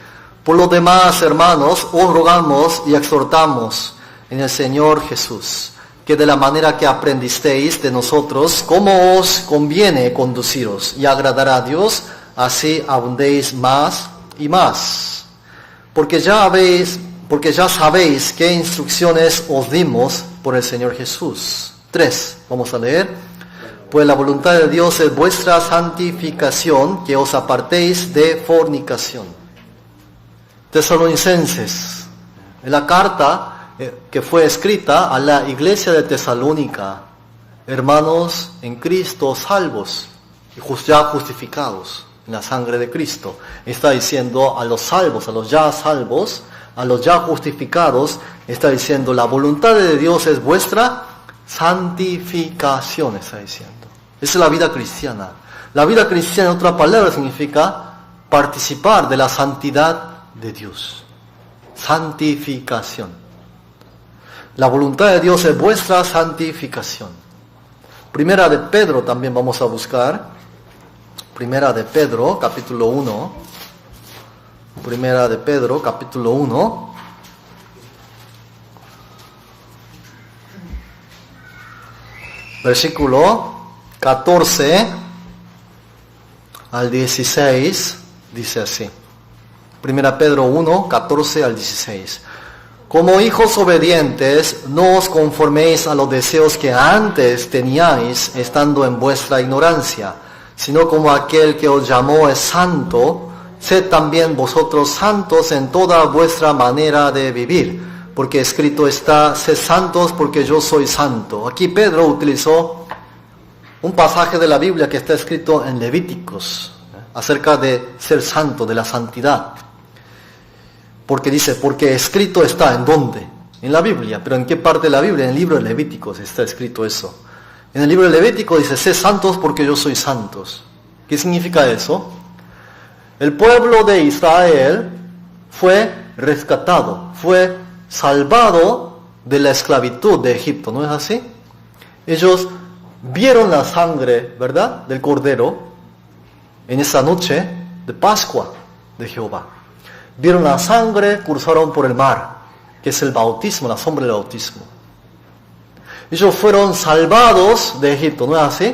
Por lo demás, hermanos, os rogamos y exhortamos en el Señor Jesús, que de la manera que aprendisteis de nosotros, como os conviene conduciros y agradar a Dios, así abundéis más y más. Porque ya sabéis qué instrucciones os dimos por el Señor Jesús. 3, vamos a leer. Pues la voluntad de Dios es vuestra santificación, que os apartéis de fornicación. Tesalonicenses, en la carta que fue escrita a la iglesia de Tesalónica, hermanos en Cristo salvos, ya justificados en la sangre de Cristo. Está diciendo a los salvos, a los ya salvos, a los ya justificados, está diciendo la voluntad de Dios es vuestra santificación, está diciendo. Esa es la vida cristiana. La vida cristiana, en otra palabra, significa participar de la santidad de Dios. Santificación. La voluntad de Dios es vuestra santificación. Primera de Pedro también vamos a buscar. Primera de Pedro, capítulo 1. Primera de Pedro, capítulo 1. Versículo 14 al 16, dice así. Primera Pedro 1, 14 al 16. Como hijos obedientes, no os conforméis a los deseos que antes teníais, estando en vuestra ignorancia, sino como aquel que os llamó es santo, sed también vosotros santos en toda vuestra manera de vivir. Porque escrito está, sed santos porque yo soy santo. Aquí Pedro utilizó un pasaje de la Biblia que está escrito en Levíticos, acerca de ser santo, de la santidad. Porque dice, porque escrito está, ¿en dónde? En la Biblia. ¿Pero en qué parte de la Biblia? En el libro de Levíticos está escrito eso. En el libro de Levítico dice, sed santos porque yo soy santos. ¿Qué significa eso? El pueblo de Israel fue rescatado, fue salvado de la esclavitud de Egipto, ¿no es así? Ellos vieron la sangre, ¿verdad?, del Cordero en esa noche de Pascua de Jehová. Vieron la sangre, cruzaron por el mar, que es el bautismo, la sombra del bautismo. Ellos fueron salvados de Egipto, ¿no es así?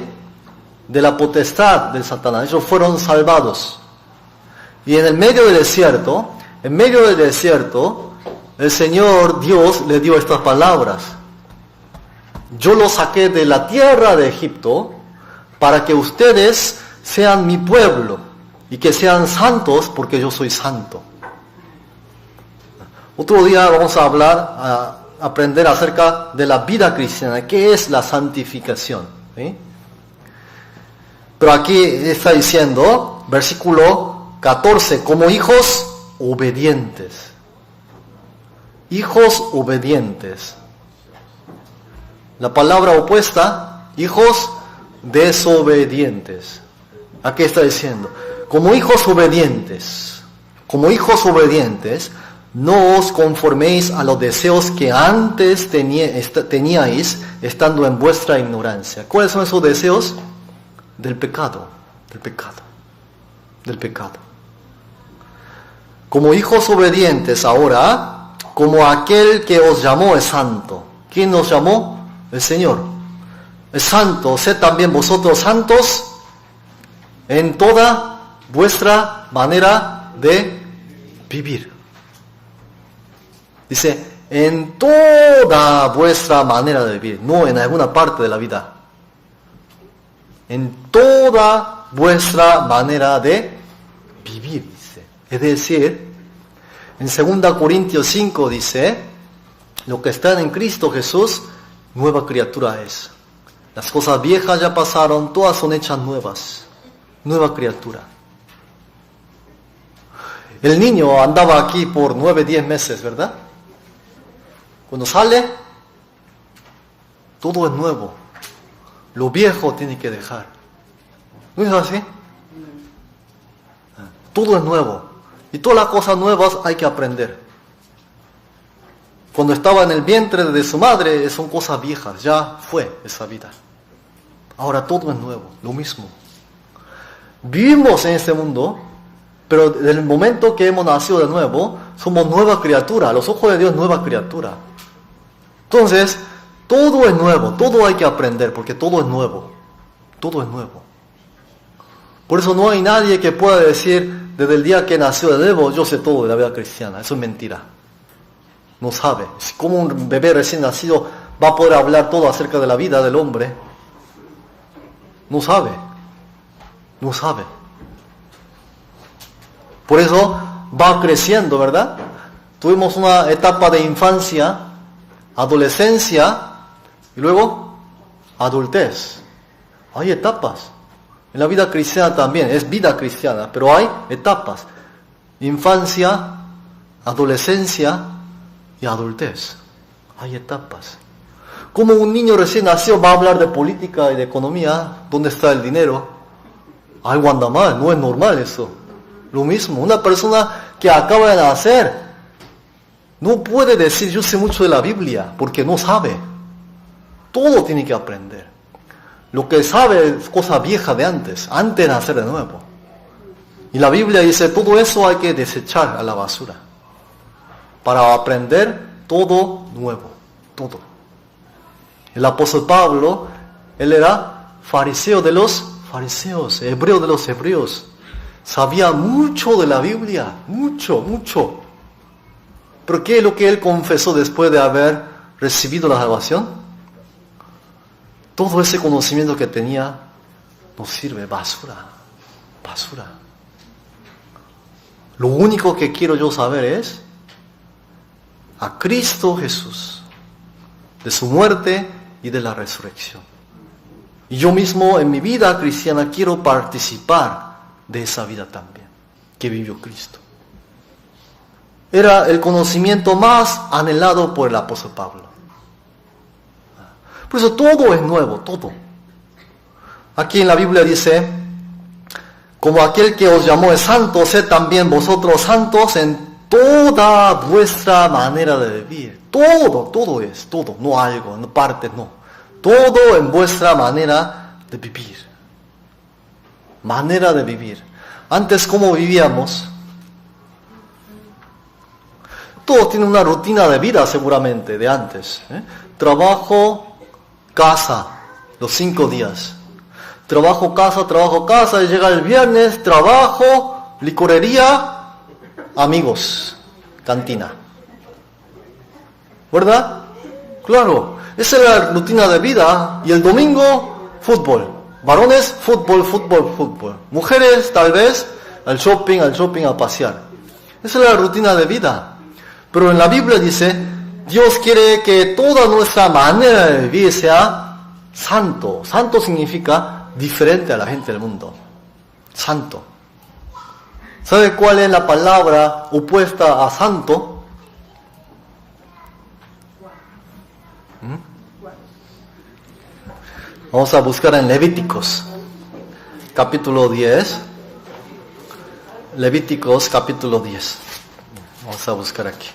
De la potestad del Satanás. Ellos fueron salvados. Y en el medio del desierto, el Señor Dios le dio estas palabras. Yo los saqué de la tierra de Egipto para que ustedes sean mi pueblo y que sean santos porque yo soy santo. Otro día vamos a aprender acerca de la vida cristiana. ¿Qué es la santificación? ¿Sí? Pero aquí está diciendo, versículo 14, como hijos obedientes. Hijos obedientes. La palabra opuesta, hijos desobedientes. Aquí está diciendo, como hijos obedientes, no os conforméis a los deseos que antes teníais estando en vuestra ignorancia. ¿Cuáles son esos deseos? Del pecado. Como hijos obedientes ahora, como aquel que os llamó es santo. ¿Quién nos llamó? El Señor. Es santo. Sed también vosotros santos en toda vuestra manera de vivir. Dice, en toda vuestra manera de vivir, no en alguna parte de la vida. En toda vuestra manera de vivir, dice. Es decir, en 2 Corintios 5 dice, lo que está en Cristo Jesús, nueva criatura es. Las cosas viejas ya pasaron, todas son hechas nuevas. Nueva criatura. El niño andaba aquí por 9-10 meses, ¿verdad? Cuando sale, todo es nuevo. Lo viejo tiene que dejar. ¿No es así? Todo es nuevo. Y todas las cosas nuevas hay que aprender. Cuando estaba en el vientre de su madre, son cosas viejas. Ya fue esa vida. Ahora todo es nuevo, lo mismo. Vivimos en este mundo, pero desde el momento que hemos nacido de nuevo, somos nueva criatura. A los ojos de Dios, nueva criatura. Entonces, todo es nuevo, todo hay que aprender, porque todo es nuevo. Todo es nuevo. Por eso no hay nadie que pueda decir, desde el día que nació de nuevo, yo sé todo de la vida cristiana. Eso es mentira. No sabe. Como un bebé recién nacido va a poder hablar todo acerca de la vida del hombre. No sabe. No sabe. Por eso va creciendo, ¿verdad? Tuvimos una etapa de infancia, adolescencia y luego adultez. Hay etapas. En la vida cristiana también, es vida cristiana, pero hay etapas. Infancia, adolescencia y adultez. Hay etapas. Como un niño recién nacido va a hablar de política y de economía, ¿dónde está el dinero? Algo anda mal, no es normal eso. Lo mismo, una persona que acaba de nacer no puede decir yo sé mucho de la Biblia, porque no sabe. Todo tiene que aprender. Lo que sabe es cosa vieja de antes de nacer de nuevo. Y la Biblia dice, todo eso hay que desechar a la basura, para aprender todo nuevo, todo. El apóstol Pablo, él era fariseo de los fariseos, hebreo de los hebreos. Sabía mucho de la Biblia, mucho. ¿Pero qué es lo que él confesó después de haber recibido la salvación? Todo ese conocimiento que tenía no sirve, basura. Lo único que quiero yo saber es a Cristo Jesús, de su muerte y de la resurrección. Y yo mismo en mi vida cristiana quiero participar de esa vida también, que vivió Cristo. Era el conocimiento más anhelado por el apóstol Pablo. Por eso todo es nuevo, todo. Aquí en la Biblia dice, como aquel que os llamó es santo, sed también vosotros santos en toda vuestra manera de vivir. Todo es, no algo, no partes, no. Todo en vuestra manera de vivir. Manera de vivir. Antes, ¿cómo vivíamos? Todos tienen una rutina de vida seguramente, de antes. Trabajo, casa, los 5 días. Trabajo, casa, y llega el viernes, trabajo, licorería, amigos, cantina. ¿Verdad? Claro, esa es la rutina de vida. Y el domingo, fútbol. Varones, fútbol. Mujeres, tal vez, al shopping, a pasear. Esa es la rutina de vida. Pero en la Biblia dice, Dios quiere que toda nuestra manera de vivir sea santo. Santo significa diferente a la gente del mundo. Santo. ¿Sabe cuál es la palabra opuesta a santo? Vamos a buscar en Levíticos, capítulo 10. Levíticos, capítulo 10. Vamos a buscar aquí.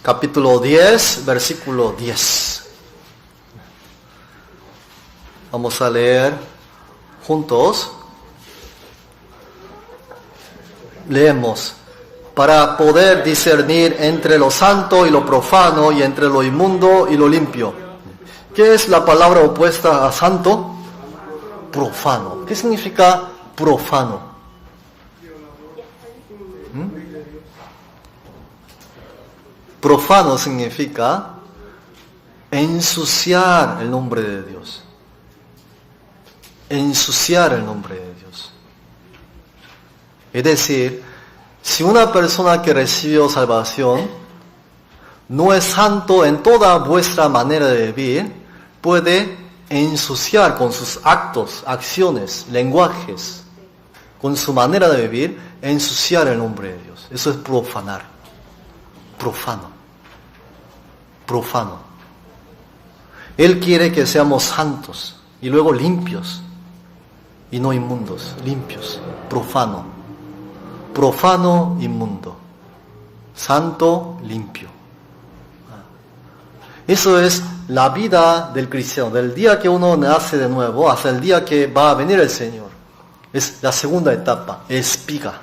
Capítulo 10, versículo 10. Vamos a leer juntos. Leemos. Para poder discernir entre lo santo y lo profano, y entre lo inmundo y lo limpio. ¿Qué es la palabra opuesta a santo? Profano. ¿Qué significa profano? Profano significa ensuciar el nombre de Dios. Ensuciar el nombre de Dios. Es decir, si una persona que recibió salvación no es santo en toda vuestra manera de vivir, puede ensuciar con sus actos, acciones, lenguajes, con su manera de vivir, ensuciar el nombre de Dios. Eso es profanar. Profano. Él quiere que seamos santos y luego limpios y no inmundos, limpios, profano, inmundo, santo, limpio. Eso es la vida del cristiano, del día que uno nace de nuevo hasta el día que va a venir el Señor. Es la segunda etapa, espiga.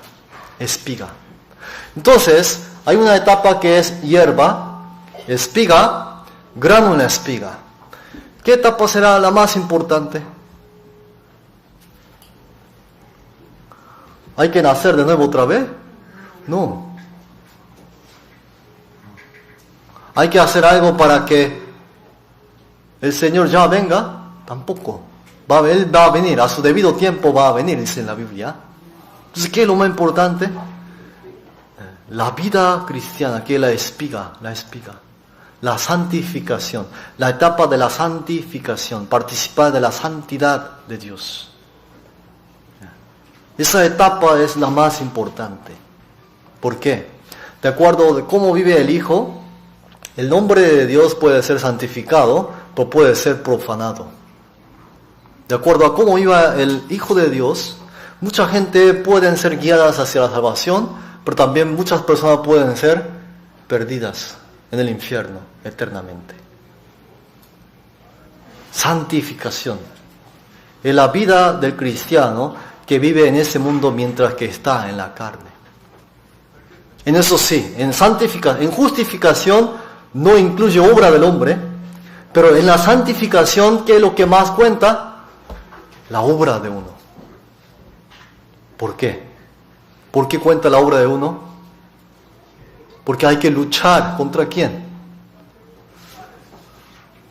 Entonces, hay una etapa que es hierba, espiga, grano en la espiga. ¿Qué etapa será la más importante? ¿Hay que nacer de nuevo otra vez? No. ¿Hay que hacer algo para que el Señor ya venga? Tampoco. Él va a venir, a su debido tiempo va a venir, dice en la Biblia. Entonces, ¿qué es lo más importante? La vida cristiana, que es la espiga. La santificación, la etapa de la santificación, participar de la santidad de Dios. Esa etapa es la más importante. ¿Por qué? De acuerdo de cómo vive el Hijo, el nombre de Dios puede ser santificado, pero puede ser profanado. de acuerdo a cómo iba el Hijo de Dios, mucha gente pueden ser guiadas hacia la salvación, pero también muchas personas pueden ser perdidas en el infierno eternamente. Santificación. Es la vida del cristiano que vive en ese mundo mientras que está en la carne. En eso sí, en justificación no incluye obra del hombre, pero en la santificación, ¿qué es lo que más cuenta? La obra de uno. ¿Por qué? ¿Por qué cuenta la obra de uno? Porque hay que luchar. ¿Contra quién?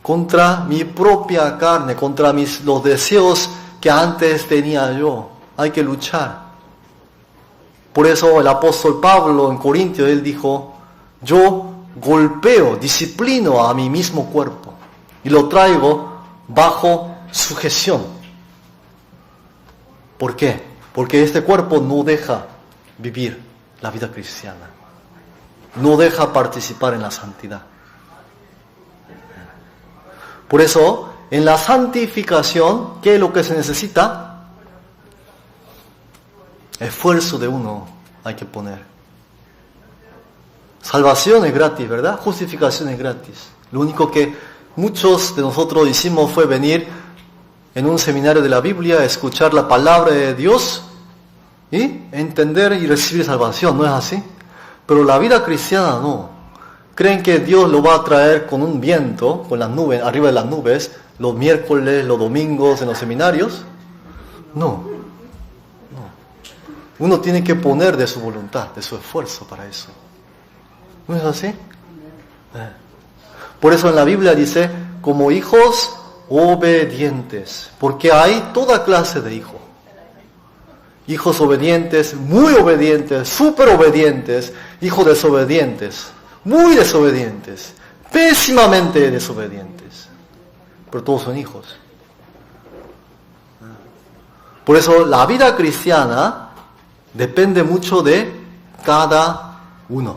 Contra mi propia carne, contra los deseos que antes tenía yo. Hay que luchar. Por eso el apóstol Pablo en Corintios, él dijo, yo golpeo, disciplino a mi mismo cuerpo y lo traigo bajo sujeción. ¿Por qué? Porque este cuerpo no deja vivir la vida cristiana. No deja participar en la santidad. Por eso, en la santificación, ¿qué es lo que se necesita? Esfuerzo de uno hay que poner. Salvación es gratis, ¿verdad? Justificación es gratis. Lo único que muchos de nosotros hicimos fue venir en un seminario de la Biblia, escuchar la palabra de Dios y entender y recibir salvación, ¿no es así? Pero la vida cristiana no. ¿Creen que Dios lo va a traer con un viento, con las nubes, arriba de las nubes, los miércoles, los domingos en los seminarios? No. Uno tiene que poner de su voluntad, de su esfuerzo para eso. ¿No es así? Por eso en la Biblia dice, como hijos obedientes, porque hay toda clase de hijos. Hijos obedientes, muy obedientes, súper obedientes, hijos desobedientes, muy desobedientes, pésimamente desobedientes. Pero todos son hijos. Por eso la vida cristiana depende mucho de cada uno.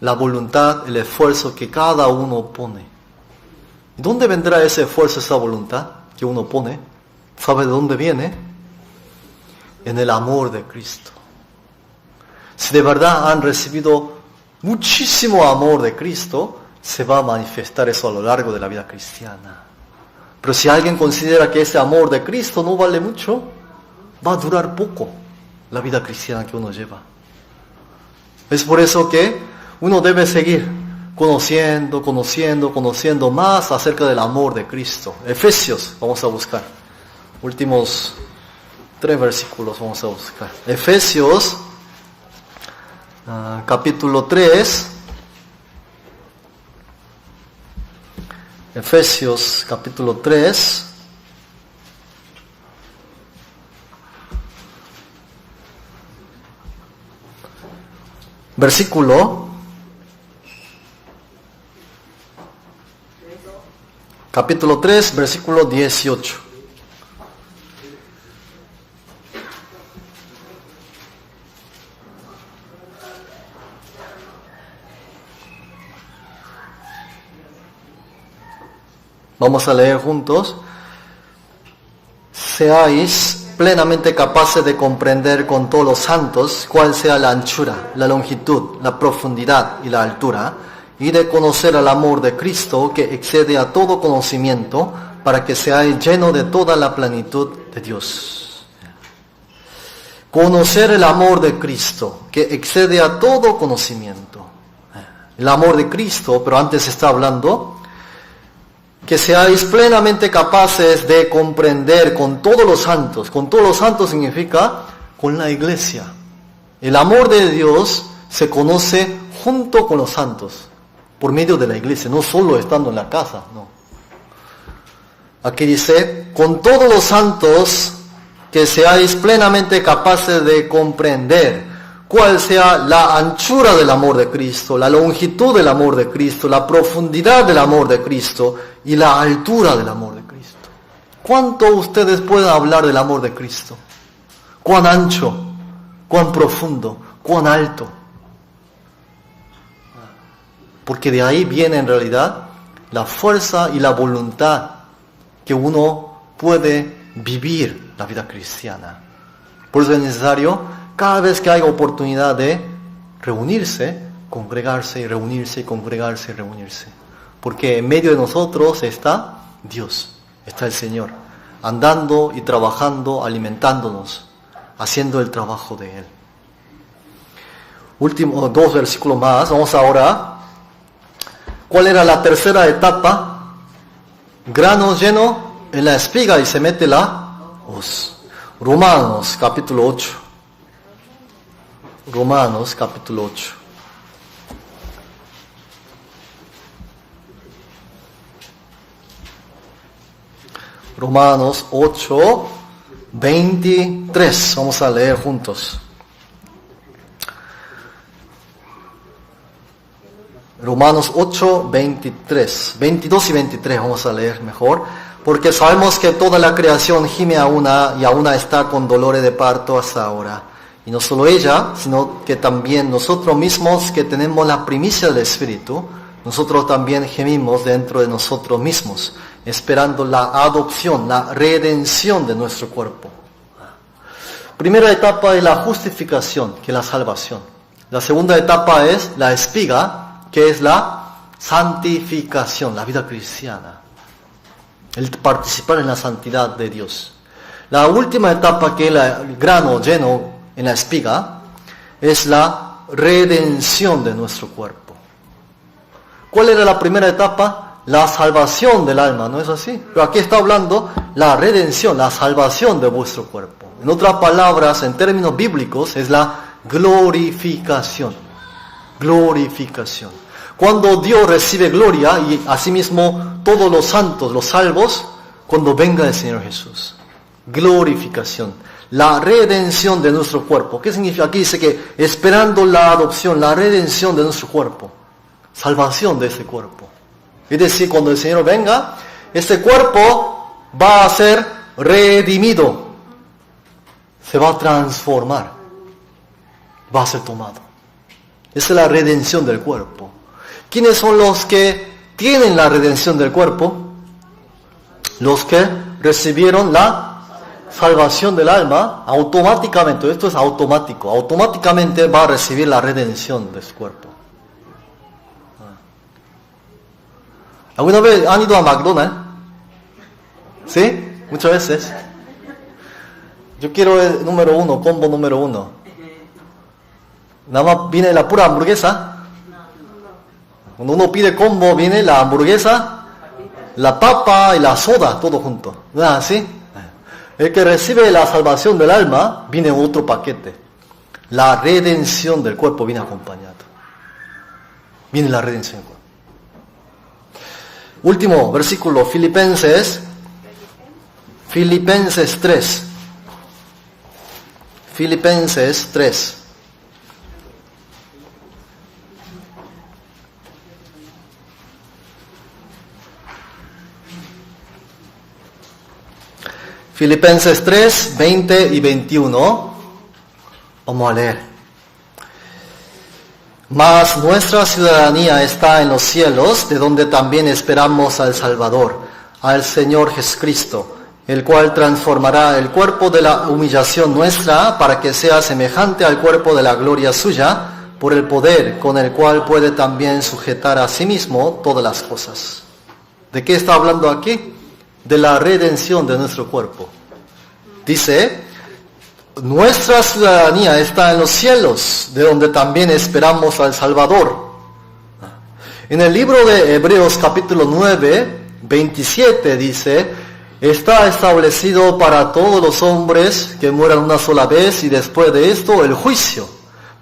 La voluntad, el esfuerzo que cada uno pone. ¿Y dónde vendrá ese esfuerzo, esa voluntad que uno pone? ¿Sabe de dónde viene? En el amor de Cristo. Si de verdad han recibido muchísimo amor de Cristo, se va a manifestar eso a lo largo de la vida cristiana. Pero si alguien considera que ese amor de Cristo no vale mucho, va a durar poco la vida cristiana que uno lleva. Es por eso que uno debe seguir conociendo más acerca del amor de Cristo. Efesios, vamos a buscar. Últimos 3 versículos vamos a buscar. Efesios, capítulo 3. Efesios, capítulo 3. Capítulo 3, versículo 18. Vamos a leer juntos. Seáis plenamente capaces de comprender con todos los santos cuál sea la anchura, la longitud, la profundidad y la altura, y de conocer el amor de Cristo que excede a todo conocimiento, para que seáis llenos de toda la plenitud de Dios. Conocer el amor de Cristo que excede a todo conocimiento. El amor de Cristo, pero antes está hablando que seáis plenamente capaces de comprender con todos los santos. Con todos los santos significa con la iglesia. El amor de Dios se conoce junto con los santos, por medio de la iglesia, no solo estando en la casa, no. Aquí dice, con todos los santos que seáis plenamente capaces de comprender cuál sea la anchura del amor de Cristo, la longitud del amor de Cristo, la profundidad del amor de Cristo y la altura del amor de Cristo. ¿Cuánto ustedes pueden hablar del amor de Cristo? ¿Cuán ancho? ¿Cuán profundo? ¿Cuán alto? Porque de ahí viene en realidad la fuerza y la voluntad que uno puede vivir la vida cristiana. Por eso es necesario, cada vez que haya oportunidad de reunirse, congregarse y reunirse y congregarse y reunirse. Porque en medio de nosotros está Dios, está el Señor, andando y trabajando, alimentándonos, haciendo el trabajo de Él. Últimos 2 versículos más, vamos ahora. ¿Cuál era la tercera etapa? Grano lleno en la espiga y se mete la hoz. Romanos capítulo 8. Romanos capítulo 8. Romanos 8, 23. Vamos a leer juntos. Romanos 8, 23. 22 y 23 vamos a leer mejor. Porque sabemos que toda la creación gime a una y a una está con dolores de parto hasta ahora. Y no solo ella, sino que también nosotros mismos que tenemos la primicia del Espíritu, nosotros también gemimos dentro de nosotros mismos, esperando la adopción, la redención de nuestro cuerpo. Primera etapa es la justificación, que es la salvación. La segunda etapa es la espiga, que es la santificación, la vida cristiana. El participar en la santidad de Dios. La última etapa, que es el grano lleno en la espiga, es la redención de nuestro cuerpo. ¿Cuál era la primera etapa? La salvación del alma, ¿no es así? Pero aquí está hablando la redención, la salvación de vuestro cuerpo. En otras palabras, en términos bíblicos, es la glorificación. Glorificación. Cuando Dios recibe gloria, y asimismo todos los santos, los salvos, cuando venga el Señor Jesús. Glorificación. La redención de nuestro cuerpo. ¿Qué significa? Aquí dice que esperando la adopción, la redención de nuestro cuerpo. Salvación de ese cuerpo. Es decir, cuando el Señor venga, este cuerpo va a ser redimido. Se va a transformar. Va a ser tomado. Esa es la redención del cuerpo. ¿Quiénes son los que tienen la redención del cuerpo? Los que recibieron la salvación del alma, automáticamente, esto es automático, automáticamente va a recibir la redención de su cuerpo. ¿Alguna vez han ido a McDonald's? ¿Sí? Muchas veces. Yo quiero el número 1, combo número 1. Nada más viene la pura hamburguesa. Cuando uno pide combo, viene la hamburguesa, la papa y la soda, todo junto. ¿No es así? El que recibe la salvación del alma, viene otro paquete. La redención del cuerpo viene acompañado. Viene la redención del cuerpo. Último versículo, Filipenses 3. Filipenses 3. Filipenses 3, 20 y 21. Vamos a leer. Mas nuestra ciudadanía está en los cielos, de donde también esperamos al Salvador, al Señor Jesucristo, el cual transformará el cuerpo de la humillación nuestra para que sea semejante al cuerpo de la gloria suya, por el poder con el cual puede también sujetar a sí mismo todas las cosas. ¿De qué está hablando aquí? De la redención de nuestro cuerpo. Dice, nuestra ciudadanía está en los cielos, de donde también esperamos al Salvador. En el libro de Hebreos capítulo 9, 27 dice, está establecido para todos los hombres que mueran una sola vez y después de esto el juicio.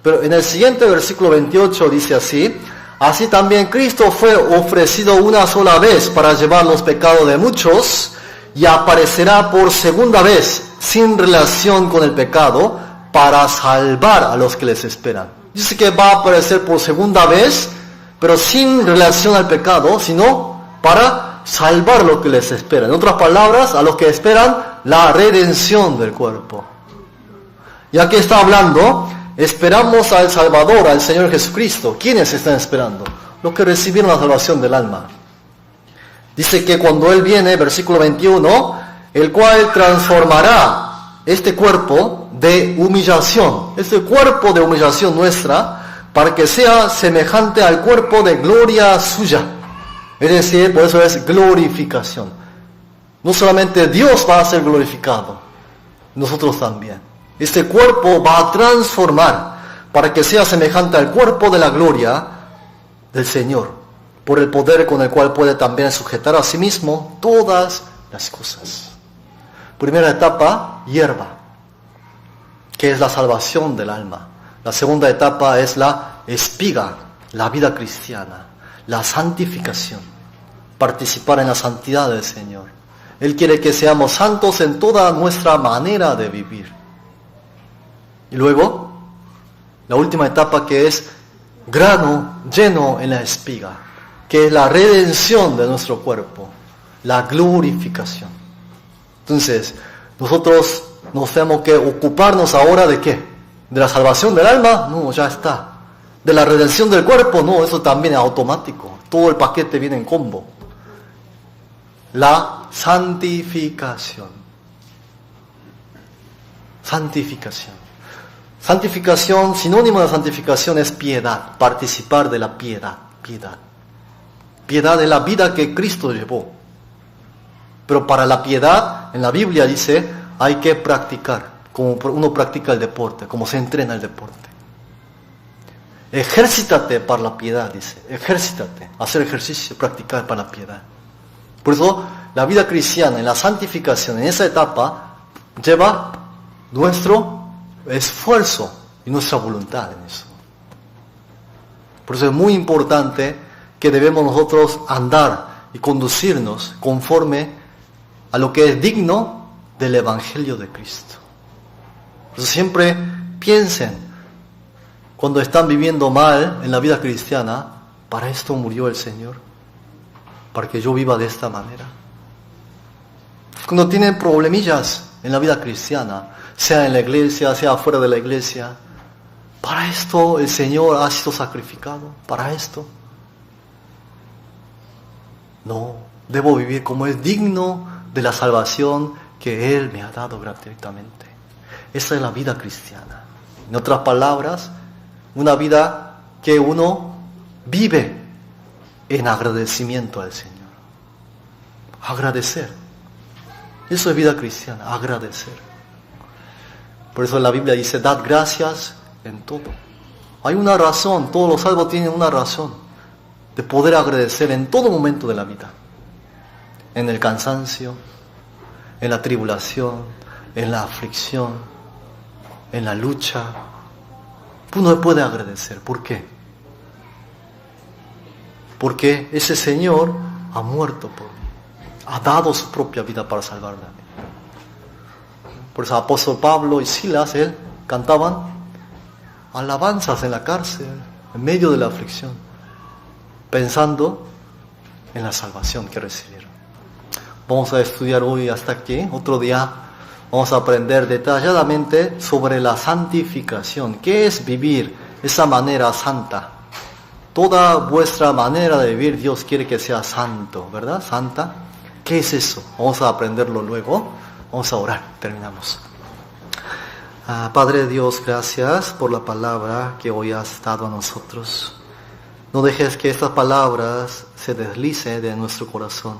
Pero en el siguiente versículo 28 dice así, así también Cristo fue ofrecido una sola vez para llevar los pecados de muchos y aparecerá por segunda vez sin relación con el pecado para salvar a los que les esperan. Dice que va a aparecer por segunda vez, pero sin relación al pecado, sino para salvar a los que les esperan. En otras palabras, a los que esperan la redención del cuerpo. Y aquí está hablando, esperamos al Salvador, al Señor Jesucristo. ¿Quiénes están esperando? Los que recibieron la salvación del alma. Dice que cuando Él viene, versículo 21, el cual transformará este cuerpo de humillación, este cuerpo de humillación nuestra, para que sea semejante al cuerpo de gloria suya. Es decir, por eso es glorificación. No solamente Dios va a ser glorificado, nosotros también. Este cuerpo va a transformar para que sea semejante al cuerpo de la gloria del Señor, por el poder con el cual puede también sujetar a sí mismo todas las cosas. Primera etapa, hierba, que es la salvación del alma. La segunda etapa es la espiga, la vida cristiana, la santificación, participar en la santidad del Señor. Él quiere que seamos santos en toda nuestra manera de vivir. Y luego, la última etapa, que es grano lleno en la espiga, que es la redención de nuestro cuerpo, la glorificación. Entonces, nosotros nos tenemos que ocuparnos ahora ¿de qué? ¿De la salvación del alma? No, ya está. ¿De la redención del cuerpo? No, eso también es automático. Todo el paquete viene en combo. La santificación. Santificación. Santificación, sinónimo de santificación es piedad, participar de la piedad. Piedad es la vida que Cristo llevó. Pero para la piedad, en la Biblia dice, hay que practicar, como uno practica el deporte, como se entrena el deporte. Ejércitate para la piedad, dice, ejércitate, hacer ejercicio, practicar para la piedad. Por eso, la vida cristiana, en la santificación, en esa etapa, lleva nuestro esfuerzo y nuestra voluntad en eso. Por eso es muy importante que debemos nosotros andar y conducirnos conforme a lo que es digno del Evangelio de Cristo. Por eso siempre piensen, cuando están viviendo mal en la vida cristiana, para esto murió el Señor, para que yo viva de esta manera. Cuando tienen problemillas en la vida cristiana, sea en la iglesia, sea fuera de la iglesia, para esto el Señor ha sido sacrificado, para esto. No, debo vivir como es digno de la salvación que Él me ha dado gratuitamente. Esa es la vida cristiana. En otras palabras, una vida que uno vive en agradecimiento al Señor. Agradecer. Eso es vida cristiana, agradecer. Por eso la Biblia dice, dad gracias en todo. Hay una razón, todos los salvos tienen una razón de poder agradecer en todo momento de la vida. En el cansancio, en la tribulación, en la aflicción, en la lucha. Uno puede agradecer. ¿Por qué? Porque ese Señor ha muerto por mí. Ha dado su propia vida para salvarme a mí. Por eso el apóstol Pablo y Silas, él cantaban alabanzas en la cárcel, en medio de la aflicción, pensando en la salvación que recibieron. Vamos a estudiar hoy hasta aquí. Otro día vamos a aprender detalladamente sobre la santificación. ¿Qué es vivir esa manera santa? Toda vuestra manera de vivir, Dios quiere que sea santo, ¿verdad? Santa. ¿Qué es eso? Vamos a aprenderlo luego. Vamos a orar. Terminamos. Padre Dios, gracias por la palabra que hoy has dado a nosotros. No dejes que estas palabras se deslicen de nuestro corazón,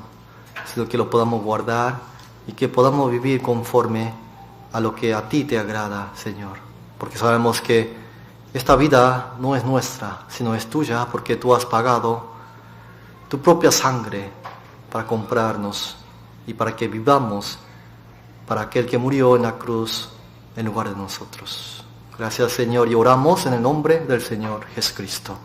sino que lo podamos guardar y que podamos vivir conforme a lo que a ti te agrada, Señor. Porque sabemos que esta vida no es nuestra, sino es tuya, porque tú has pagado tu propia sangre para comprarnos y para que vivamos para aquel que murió en la cruz en lugar de nosotros. Gracias, Señor, y oramos en el nombre del Señor Jesucristo.